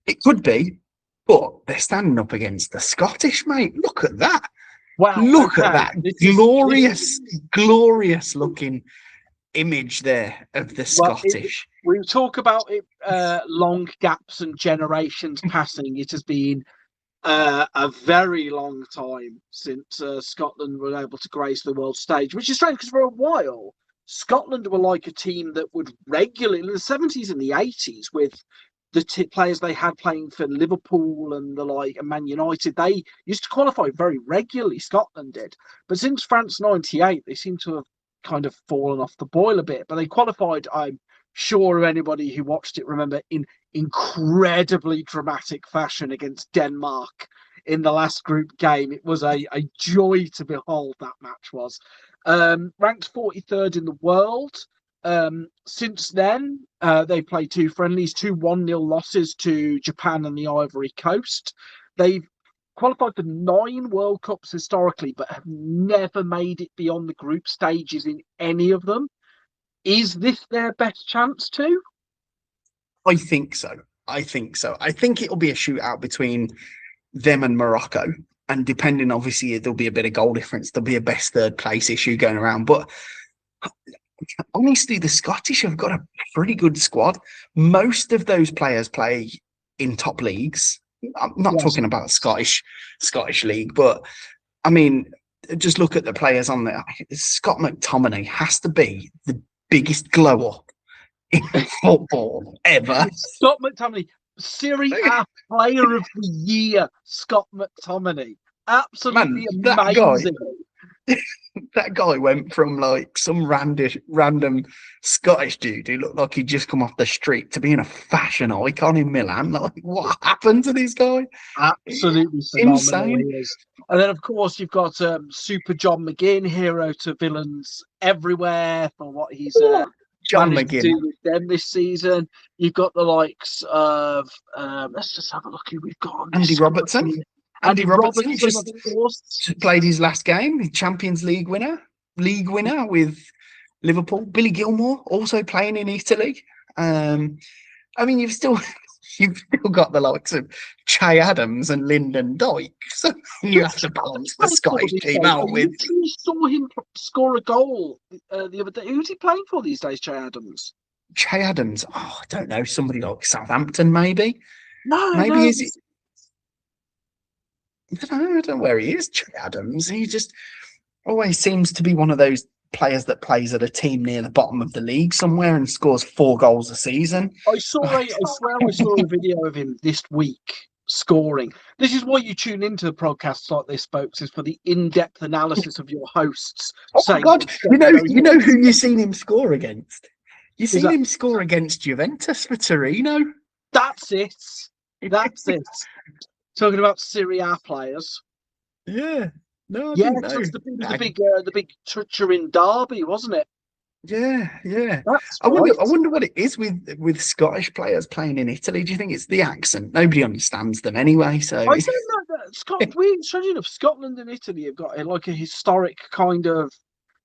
It could be, but they're standing up against the Scottish, mate. Look at that! Wow! Look at that glorious looking image there of the Scottish. We talk about it, long gaps and generations passing. It has been a very long time since Scotland were able to grace the world stage, which is strange because for a while Scotland were like a team that would regularly in the 70s and the 80s with the players they had playing for Liverpool and and Man United. They used to qualify very regularly, Scotland did, but since France 98 they seem to have kind of fallen off the boil a bit. But they qualified, I'm sure anybody who watched it remember, in incredibly dramatic fashion against Denmark in the last group game. It was a joy to behold, that match was. Ranked 43rd in the world. Since then, they played 2 friendlies, 2 1-0 losses to Japan and the Ivory Coast. They've qualified for 9 World Cups historically, but have never made it beyond the group stages in any of them. Is this their best chance too? I think so. I think it'll be a shootout between them and Morocco. And depending, obviously, there'll be a bit of goal difference. There'll be a best third place issue going around. But honestly, the Scottish have got a pretty good squad. Most of those players play in top leagues. I'm not talking about Scottish league, but I mean, just look at the players on there. Scott McTominay has to be the biggest glow up in football ever. Scott McTominay, Serie A Player of the Year. Scott McTominay, absolutely amazing. That guy went from like some random Scottish dude who looked like he'd just come off the street to being a fashion icon in Milan. Like, what happened to this guy? Absolutely insane. And then, of course, you've got Super John McGinn, hero to villains everywhere for what he's John managed McGinn to do with them this season. You've got the likes of let's just have a look who we've got on Andy Robertson. Andy Robertson just played his last game, Champions League winner with Liverpool. Billy Gilmore also playing in Italy. I mean, you've still got the likes of Che Adams and Lyndon Dykes. So you have to balance the Scottish team out with. You saw him score a goal the other day. Who's he playing for these days, Che Adams? Che Adams, I don't know, somebody like Southampton, maybe. No. Is it? I don't know where he is, Che Adams. He just always seems to be one of those players that plays at a team near the bottom of the league somewhere and scores 4 goals a season. I swear I saw a video of him this week scoring. This is why you tune into the podcasts like this, folks, is for the in-depth analysis of your hosts. Oh my God, you know who you've seen him score against? You've seen him score against Juventus for Torino. That's it. Talking about Serie A players. Yeah. No, yeah, it was the big Turin derby, wasn't it? Yeah. That's I wonder what it is with Scottish players playing in Italy. Do you think it's the accent? Nobody understands them anyway. So I don't know that strangely enough, Scotland and Italy have got a historic kind of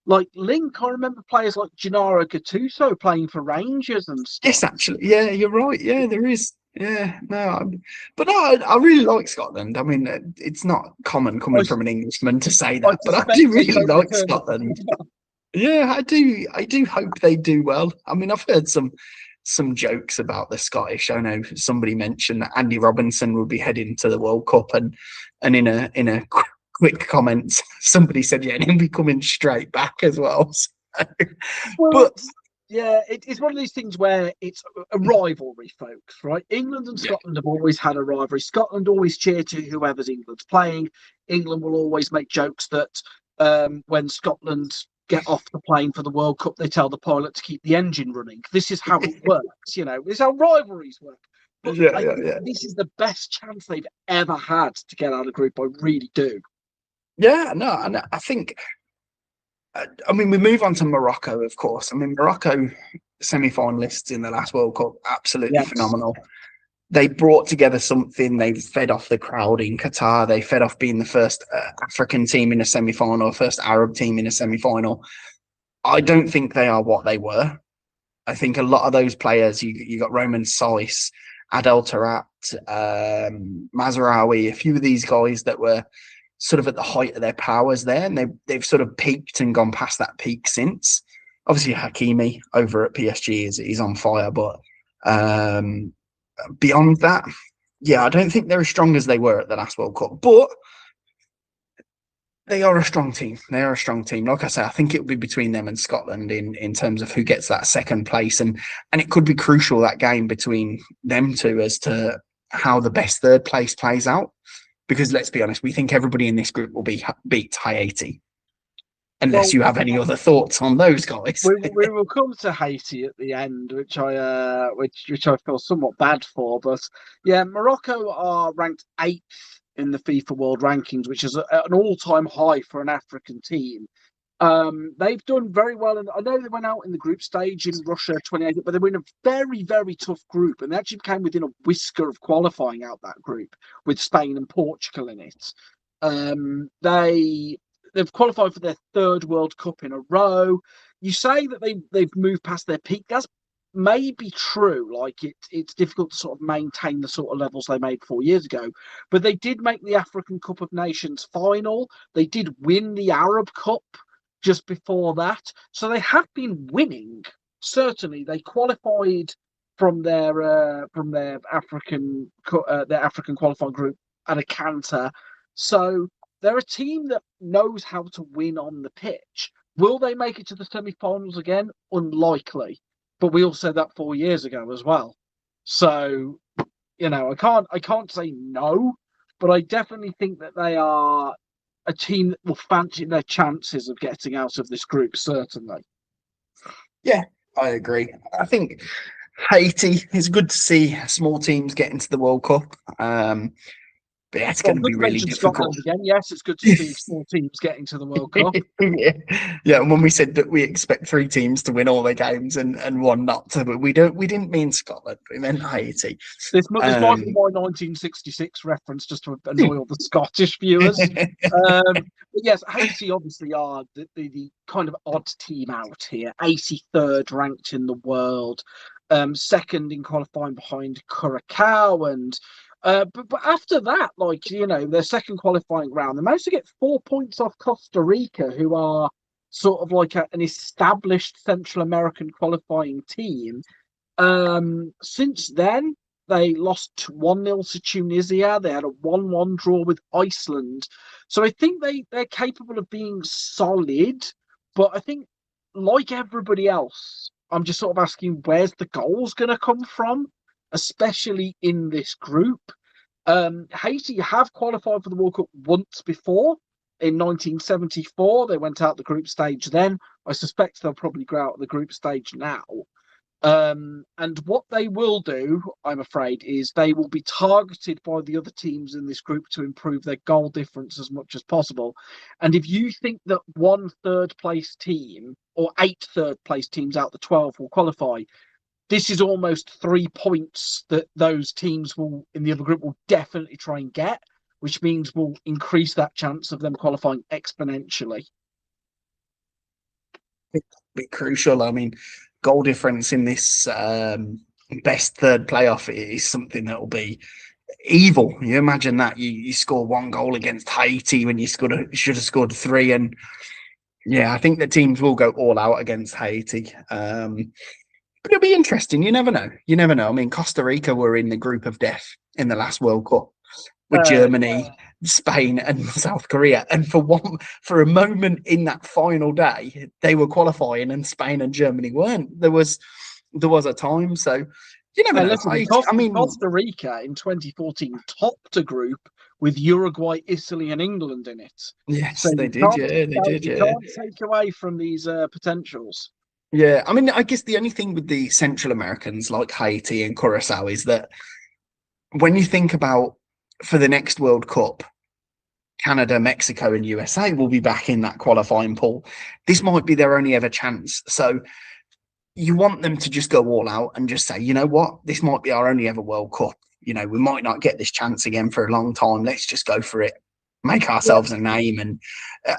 like link. I remember players like Gennaro Gattuso playing for Rangers and stuff. Yes, actually, yeah, you're right. Yeah, there is. Yeah, I really like Scotland. I mean, it's not common coming from an Englishman to say that, but I do really like Scotland. Yeah, I do hope they do well. I mean, I've heard some jokes about the Scottish. I know somebody mentioned that Andy Robinson will be heading to the World Cup, and in a quick comment, somebody said, yeah, and he'll be coming straight back as well. So, but yeah, it's one of these things where it's a rivalry, folks, right? England and Scotland have always had a rivalry. Scotland always cheer to whoever's England's playing. England will always make jokes that when Scotland get off the plane for the World Cup, they tell the pilot to keep the engine running. This is how it works, This is how rivalries work. But this is the best chance they've ever had to get out of the group. I really do. Yeah, no, and I think... I mean, we move on to Morocco, of course. I mean, Morocco semi-finalists in the last World Cup, absolutely phenomenal. They brought together something. They fed off the crowd in Qatar. They fed off being the first African team in a semi-final, first Arab team in a semi-final. I don't think they are what they were. I think a lot of those players, you got Roman Sais, Adel Taarabt, Mazraoui, a few of these guys that were sort of at the height of their powers there, and they've sort of peaked and gone past that peak since. Obviously, Hakimi over at PSG is on fire, but beyond that, yeah, I don't think they're as strong as they were at the last World Cup, but they are a strong team. They are a strong team. Like I say, I think it'll be between them and Scotland in terms of who gets that second place, and it could be crucial, that game between them two, as to how the best third place plays out. Because let's be honest, we think everybody in this group will beat Haiti, unless you have any other thoughts on those guys. We will come to Haiti at the end, which I feel somewhat bad for. But yeah, Morocco are ranked 8th in the FIFA World Rankings, which is an all-time high for an African team. They've done very well, and I know they went out in the group stage in Russia 28, but they were in a very, very tough group, and they actually came within a whisker of qualifying out that group with Spain and Portugal in it. They've qualified for their third World Cup in a row. You say that they've moved past their peak. That's maybe true. Like it's difficult to sort of maintain the sort of levels they made 4 years ago, but they did make the African Cup of Nations final. They did win the Arab Cup just before that. So they have been winning. Certainly, they qualified from their African qualifying group at a canter. So they're a team that knows how to win on the pitch. Will they make it to the semi-finals again? Unlikely. But we all said that 4 years ago as well. So, I can't say no, but I definitely think that they are a team that will fancy their chances of getting out of this group, certainly. Yeah, I agree. I think Haiti, it's good to see small teams get into the World Cup. But yeah, it's going to be really difficult. Again. Yes, it's good to see small teams getting to the World Cup. Yeah, and when we said that we expect 3 teams to win all their games and one not to, but we didn't mean Scotland. We meant Haiti. This might be my 1966 reference just to annoy all the Scottish viewers. But yes, Haiti obviously are the kind of odd team out here. 83rd ranked in the world, second in qualifying behind Curacao and. But after that, their second qualifying round, they managed to get 4 points off Costa Rica, who are sort of like an established Central American qualifying team. Since then, they lost 1-0 to Tunisia. They had a 1-1 draw with Iceland. So I think they're capable of being solid. But I think, like everybody else, I'm just sort of asking, where's the goals going to come from? Especially in this group. Haiti have qualified for the World Cup once before. In 1974, they went out the group stage then. I suspect they'll probably go out the group stage now. And what they will do, I'm afraid, is they will be targeted by the other teams in this group to improve their goal difference as much as possible. And if you think that 1 third-place team or 8 third-place teams out the 12 will qualify, this is almost 3 points that those teams in the other group will definitely try and get, which means will increase that chance of them qualifying exponentially. It'll be crucial. I mean, goal difference in this best third playoff is something that will be evil. You imagine that you score 1 goal against Haiti when you should have scored 3, and yeah, I think the teams will go all out against Haiti. But it'll be interesting. You never know. I mean, Costa Rica were in the group of death in the last World Cup with Germany, Spain, and South Korea. And for a moment in that final day, they were qualifying, and Spain and Germany weren't. There was a time. So you never know. Costa Rica in 2014 topped a group with Uruguay, Italy, and England in it. Yes, so they did. Yeah, they did. Yeah, can't take away from these potentials. Yeah, I mean, I guess the only thing with the Central Americans like Haiti and Curacao is that when you think about for the next World Cup, Canada, Mexico, and USA will be back in that qualifying pool. This might be their only ever chance. So you want them to just go all out and just say, you know what, this might be our only ever World Cup. We might not get this chance again for a long time. Let's just go for it, make ourselves a name. And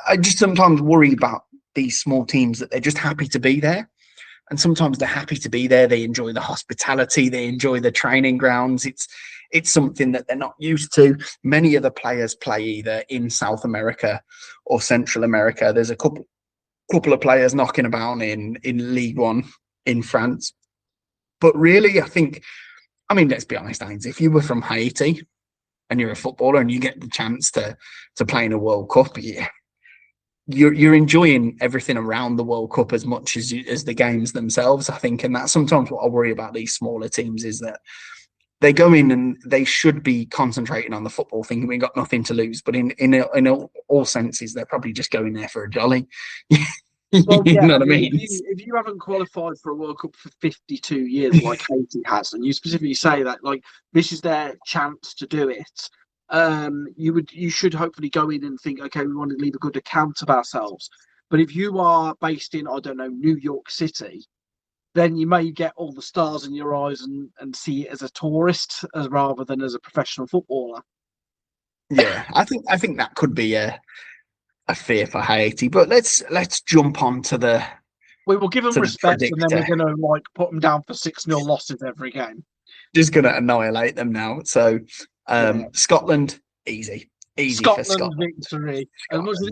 I just sometimes worry about these small teams that they're just happy to be there, and sometimes they're happy to be there. They enjoy the hospitality, they enjoy the training grounds. It's something that they're not used to. Many of the players play either in South America or Central America. There's a couple of players knocking about in League One in France, but really I mean, let's be honest, Ains, if you were from Haiti and you're a footballer and you get the chance to play in a World Cup, you're enjoying everything around the World Cup as much as the games themselves, I think. And that's sometimes what I worry about these smaller teams, is that they go in and they should be concentrating on the football, thinking we've got nothing to lose. But in all senses, they're probably just going there for a jolly. Well, you know what I mean? If you haven't qualified for a World Cup for 52 years like Haiti has, and you specifically say that this is their chance to do it, you should hopefully go in and think, okay, we want to leave a good account of ourselves. But if you are based in, I don't know, New York City, then you may get all the stars in your eyes and see it as a tourist rather than as a professional footballer. Yeah, I think that could be a fear for Haiti. But let's jump on to the We will give them respect, and then predictor. we're going to put them down for 6-0 losses every game. Just going to annihilate them now. So Scotland, easy Scotland for Scotland. Victory. Scotland. As much as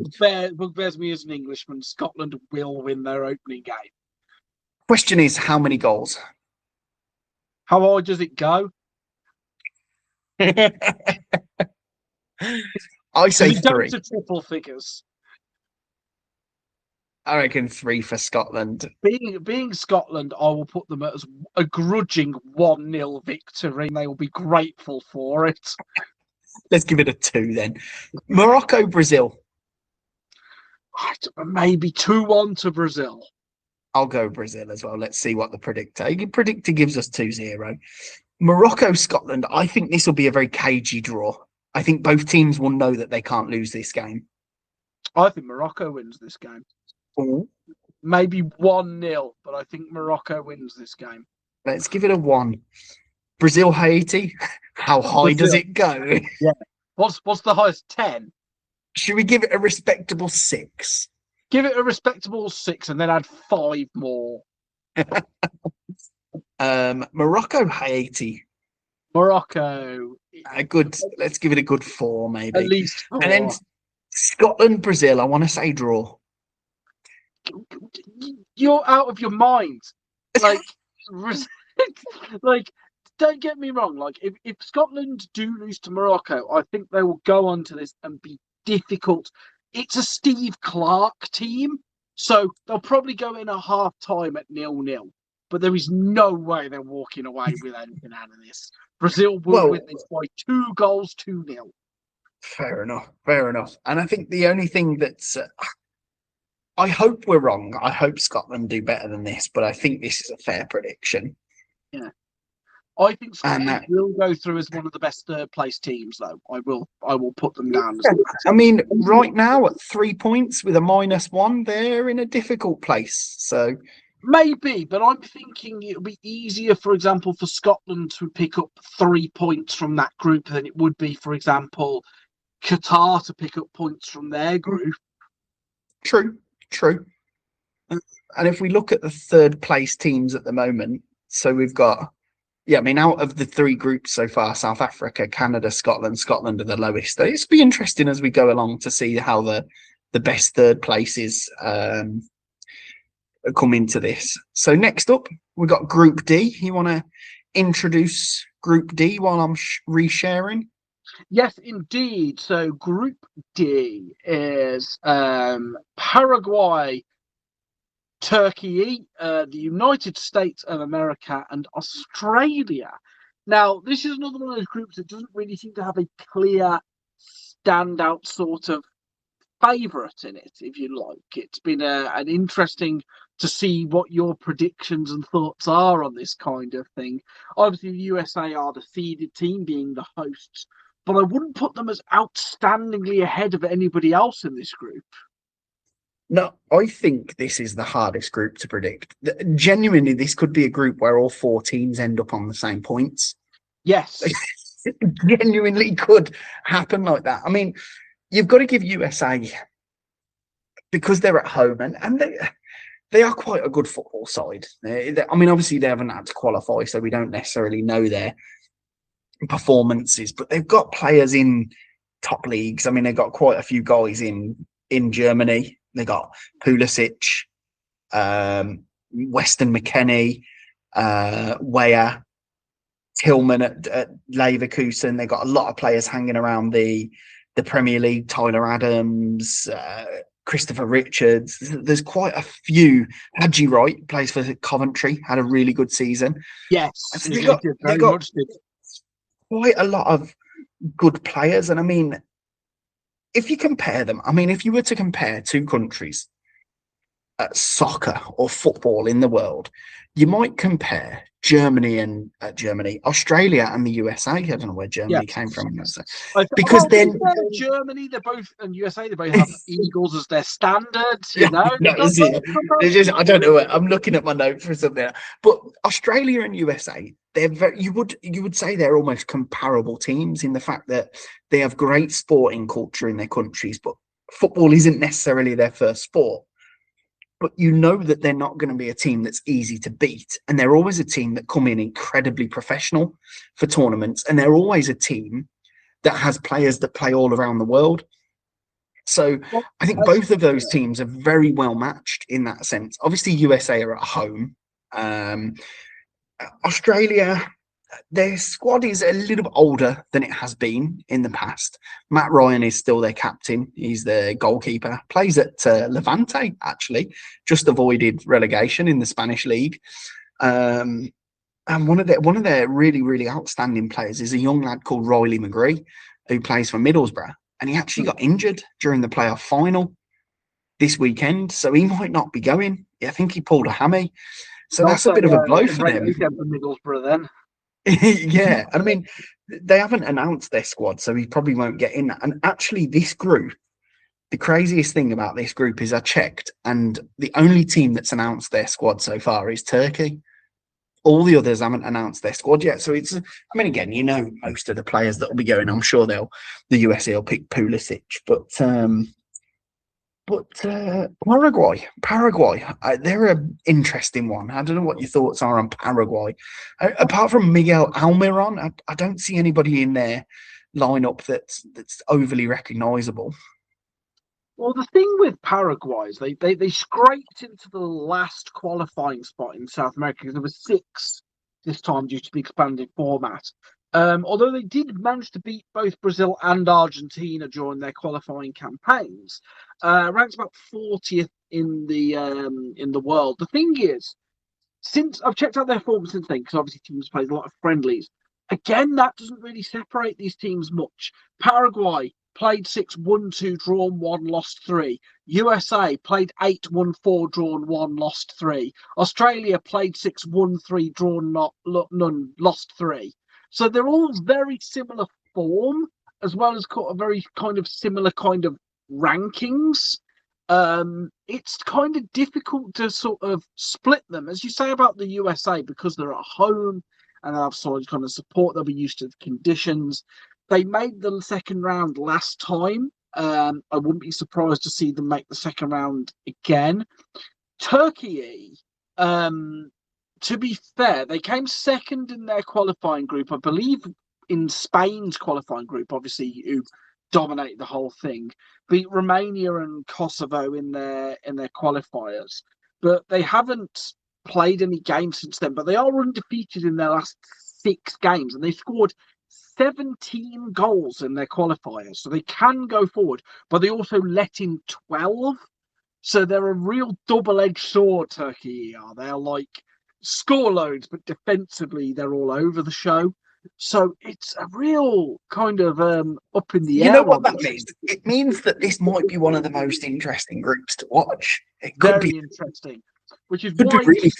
it bears me as an Englishman, Scotland will win their opening game. Question is, how many goals? How high does it go? I say 3. To triple figures. I reckon 3 for Scotland. Being Scotland, I will put them as a grudging 1-0 victory, and they will be grateful for it. Let's give it a 2 then. Morocco, Brazil. Maybe 2-1 to Brazil. I'll go Brazil as well. Let's see what the predictor gives us 2-0. Morocco, Scotland. I think this will be a very cagey draw. I think both teams will know that they can't lose this game. I think Morocco wins this game. Ooh. Maybe 1-0, but I think Morocco wins this game. Let's give it a 1. Brazil, Haiti. How high does it go? Yeah. What's the highest? 10? Should we give it a respectable 6? Give it a respectable 6 and then add 5 more. Morocco, Haiti. Morocco. Let's give it a good 4, maybe. At least 4. And then Scotland, Brazil. I want to say draw. You're out of your mind. Like, don't get me wrong. Like, if Scotland do lose to Morocco, I think they will go on to this and be difficult. It's a Steve Clarke team, so they'll probably go in a half time at 0-0. But there is no way they're walking away with anything out of this. Brazil will win this by 2 goals, 2-0. Fair enough. And I think the only thing that's... I hope we're wrong. I hope Scotland do better than this, but I think this is a fair prediction. Yeah. I think Scotland will go through as one of the best third-place teams, though. I will put them down. I mean, right now at 3 points with a -1, they're in a difficult place. So maybe, but I'm thinking it'll be easier, for example, for Scotland to pick up 3 points from that group than it would be, for example, Qatar to pick up points from their group. True. And if we look at the third place teams at the moment, so we've got, out of the 3 groups so far, South Africa, Canada, Scotland are the lowest. It'll be interesting as we go along to see how the best third places come into this. So next up, we've got Group D. You want to introduce Group D while I'm resharing? Yes, indeed. So Group D is Paraguay, Turkey, the United States of America, and Australia. Now, this is another one of those groups that doesn't really seem to have a clear, standout sort of favourite in it, if you like. It's been an interesting to see what your predictions and thoughts are on this kind of thing. Obviously, the USA are the seeded team, being the hosts, but I wouldn't put them as outstandingly ahead of anybody else in this group. No, I think this is the hardest group to predict. Genuinely, this could be a group where all 4 teams end up on the same points. Yes. It genuinely could happen like that. I mean, you've got to give USA, because they're at home, and they are quite a good football side. Obviously, they haven't had to qualify, so we don't necessarily know their performances, but they've got players in top leagues. I mean, they've got quite a few guys in Germany. They got Pulisic, Weston McKennie, Weah, Tillman at Leverkusen. They got a lot of players hanging around the Premier League. Tyler Adams, Christopher Richards. There's quite a few. Haji Wright plays for Coventry, had a really good season. Yes, so they got quite a lot of good players. And I mean, if you compare them, if you were to compare 2 countries at soccer or football in the world, you might compare Australia and the USA. I don't know where Germany came from. Because then Germany, they're both, and USA, they both have Eagles as their standards. You know, I don't know. I'm looking at my notes for something. But Australia and USA, they're you would say they're almost comparable teams in the fact that they have great sporting culture in their countries, but football isn't necessarily their first sport. But you know that they're not going to be a team that's easy to beat. And they're always a team that come in incredibly professional for tournaments. And they're always a team that has players that play all around the world. So I think both of those teams are very well matched in that sense. Obviously, USA are at home. Australia, their squad is a little bit older than it has been in the past. Matt Ryan is still their captain. He's the goalkeeper. Plays at Levante, actually. Just avoided relegation in the Spanish league. And one of their really, really outstanding players is a young lad called Riley McGree, who plays for Middlesbrough. And he actually got injured during the playoff final this weekend. So he might not be going. I think he pulled a hammy. So that's a bit of a blow for them. Middlesbrough then. Yeah, I mean, they haven't announced their squad, so he probably won't get in that. And actually, this group, the craziest thing about this group is I checked, and the only team that's announced their squad so far is Turkey. All the others haven't announced their squad yet. So it's, I mean, again, you know, most of the players that will be going, I'm sure the USA will pick Pulisic, but Paraguay, they're an interesting one. I don't know what your thoughts are on Paraguay. Apart from Miguel Almiron, I don't see anybody in their lineup that's overly recognisable. Well, the thing with Paraguay is they scraped into the last qualifying spot in South America because there were 6 this time due to the expanded format. Although they did manage to beat both Brazil and Argentina during their qualifying campaigns, ranked about 40th in the world. The thing is, since I've checked out their form since then, because obviously teams played a lot of friendlies. Again, that doesn't really separate these teams much. Paraguay played 6, won 2, drawn 1, lost 3. USA played 8, won 4, drawn 1, lost 3. Australia played 6, won 3, drawn none, lost 3. So they're all very similar form, as well as a very kind of similar kind of rankings. It's kind of difficult to sort of split them, as you say about the USA, because they're at home and they have solid kind of support. They'll be used to the conditions. They made the second round last time. I wouldn't be surprised to see them make the second round again. Turkey, to be fair, they came second in their qualifying group. I believe in Spain's qualifying group, obviously, who dominate the whole thing, beat Romania and Kosovo in their qualifiers. But they haven't played any games since then. But they are undefeated in their last 6 games, and they scored 17 goals in their qualifiers. So they can go forward, but they also let in 12. So they're a real double-edged sword, Turkey are. They're like score loads, but defensively they're all over the show. So it's a real kind of up in the air. You know what that means? It means that this might be one of the most interesting groups to watch. It could be interesting, which is why really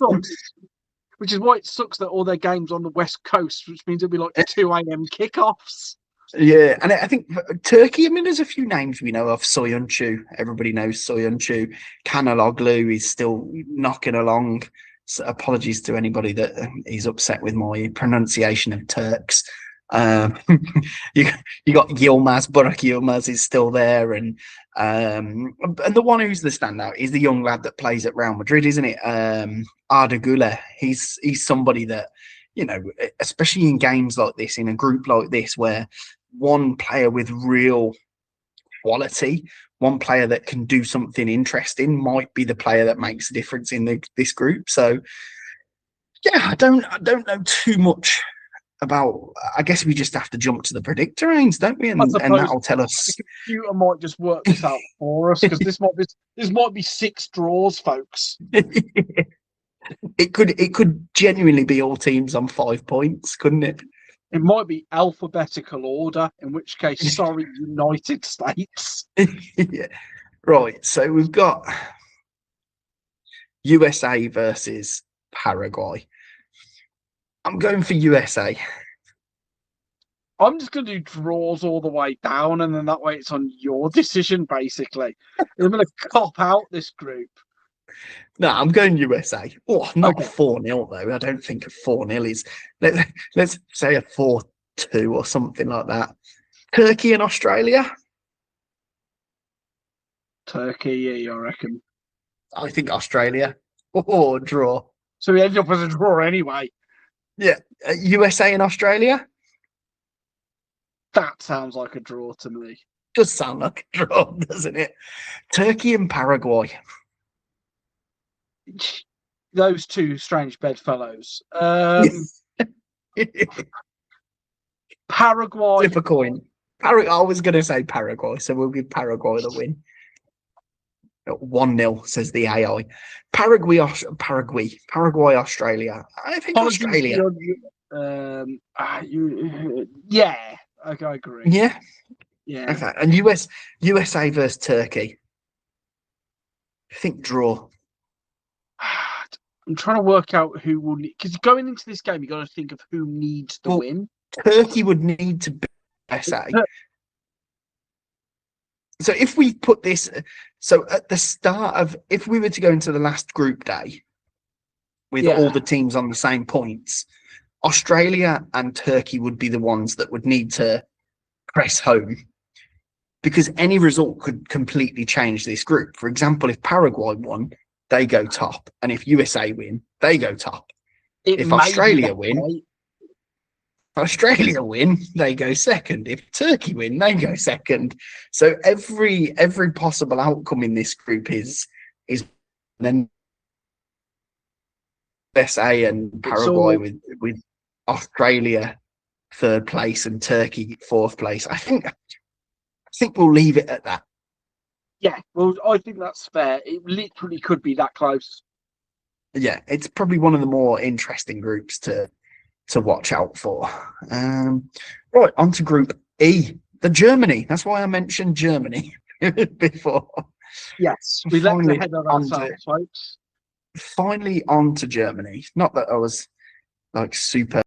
which is why it sucks that all their games on the West Coast, which means it'll be like 2 a.m. kickoffs. Yeah, and I think Turkey, I mean, there's a few names we know of. Soyuncu, everybody knows Soyuncu. Kanaloglu is still knocking along. So apologies to anybody that is upset with my pronunciation of Turks. You got Yilmaz, Burak Yilmaz is still there, and the one who's the standout is the young lad that plays at Real Madrid, isn't it? Arda Güler. He's somebody that, you know, especially in games like this, in a group like this, where one player with real quality, one player that can do something interesting might be the player that makes a difference in this group. So yeah, I don't know too much about. I guess we just have to jump to the predictor, Ains, don't we? And that'll tell us. The computer might just work this out for us, because this might be 6 draws, folks. It could genuinely be all teams on 5 points, couldn't it? It might be alphabetical order, in which case, sorry, United States. Yeah. Right, so we've got USA versus Paraguay. I'm going for USA. I'm just going to do draws all the way down, and then that way it's on your decision, basically. I'm going to cop out this group. No, I'm going USA. Oh, not Okay. 4-0 though. I don't think a 4-0 is. Let's say a 4-2 or something like that. Turkey and Australia. Turkey, yeah, I reckon. I think Australia. Oh, draw. So we ended up as a draw anyway. Yeah, USA and Australia. That sounds like a draw to me. Does sound like a draw, doesn't it? Turkey and Paraguay. Those two strange bedfellows. Paraguay. Flip a coin. I was going to say Paraguay, so we'll give Paraguay the win. 1-0, says the AI. Paraguay, Australia. I think Australia. Yeah, okay, I agree. Yeah. Yeah. Okay. And USA versus Turkey. I think draw. I'm trying to work out who will need, because going into this game, you got to think of who needs to win. Turkey would need to beat USA. So if we put this, so at the start of, if we were to go into the last group day with all the teams on the same points, Australia and Turkey would be the ones that would need to press home, because any result could completely change this group. For example, if Paraguay won, they go top, and if USA win, they go top. If Australia win, they go second. If Turkey win, they go second. So every possible outcome in this group is then USA and Paraguay with Australia third place and Turkey fourth place. I think we'll leave it at that. Yeah, well, I think that's fair. It literally could be that close. Yeah, it's probably one of the more interesting groups to watch out for. Right, on to Group E, the Germany. That's why I mentioned Germany before. Yes, we leapt ahead of ourselves, folks. Finally on to Germany. Not that I was like super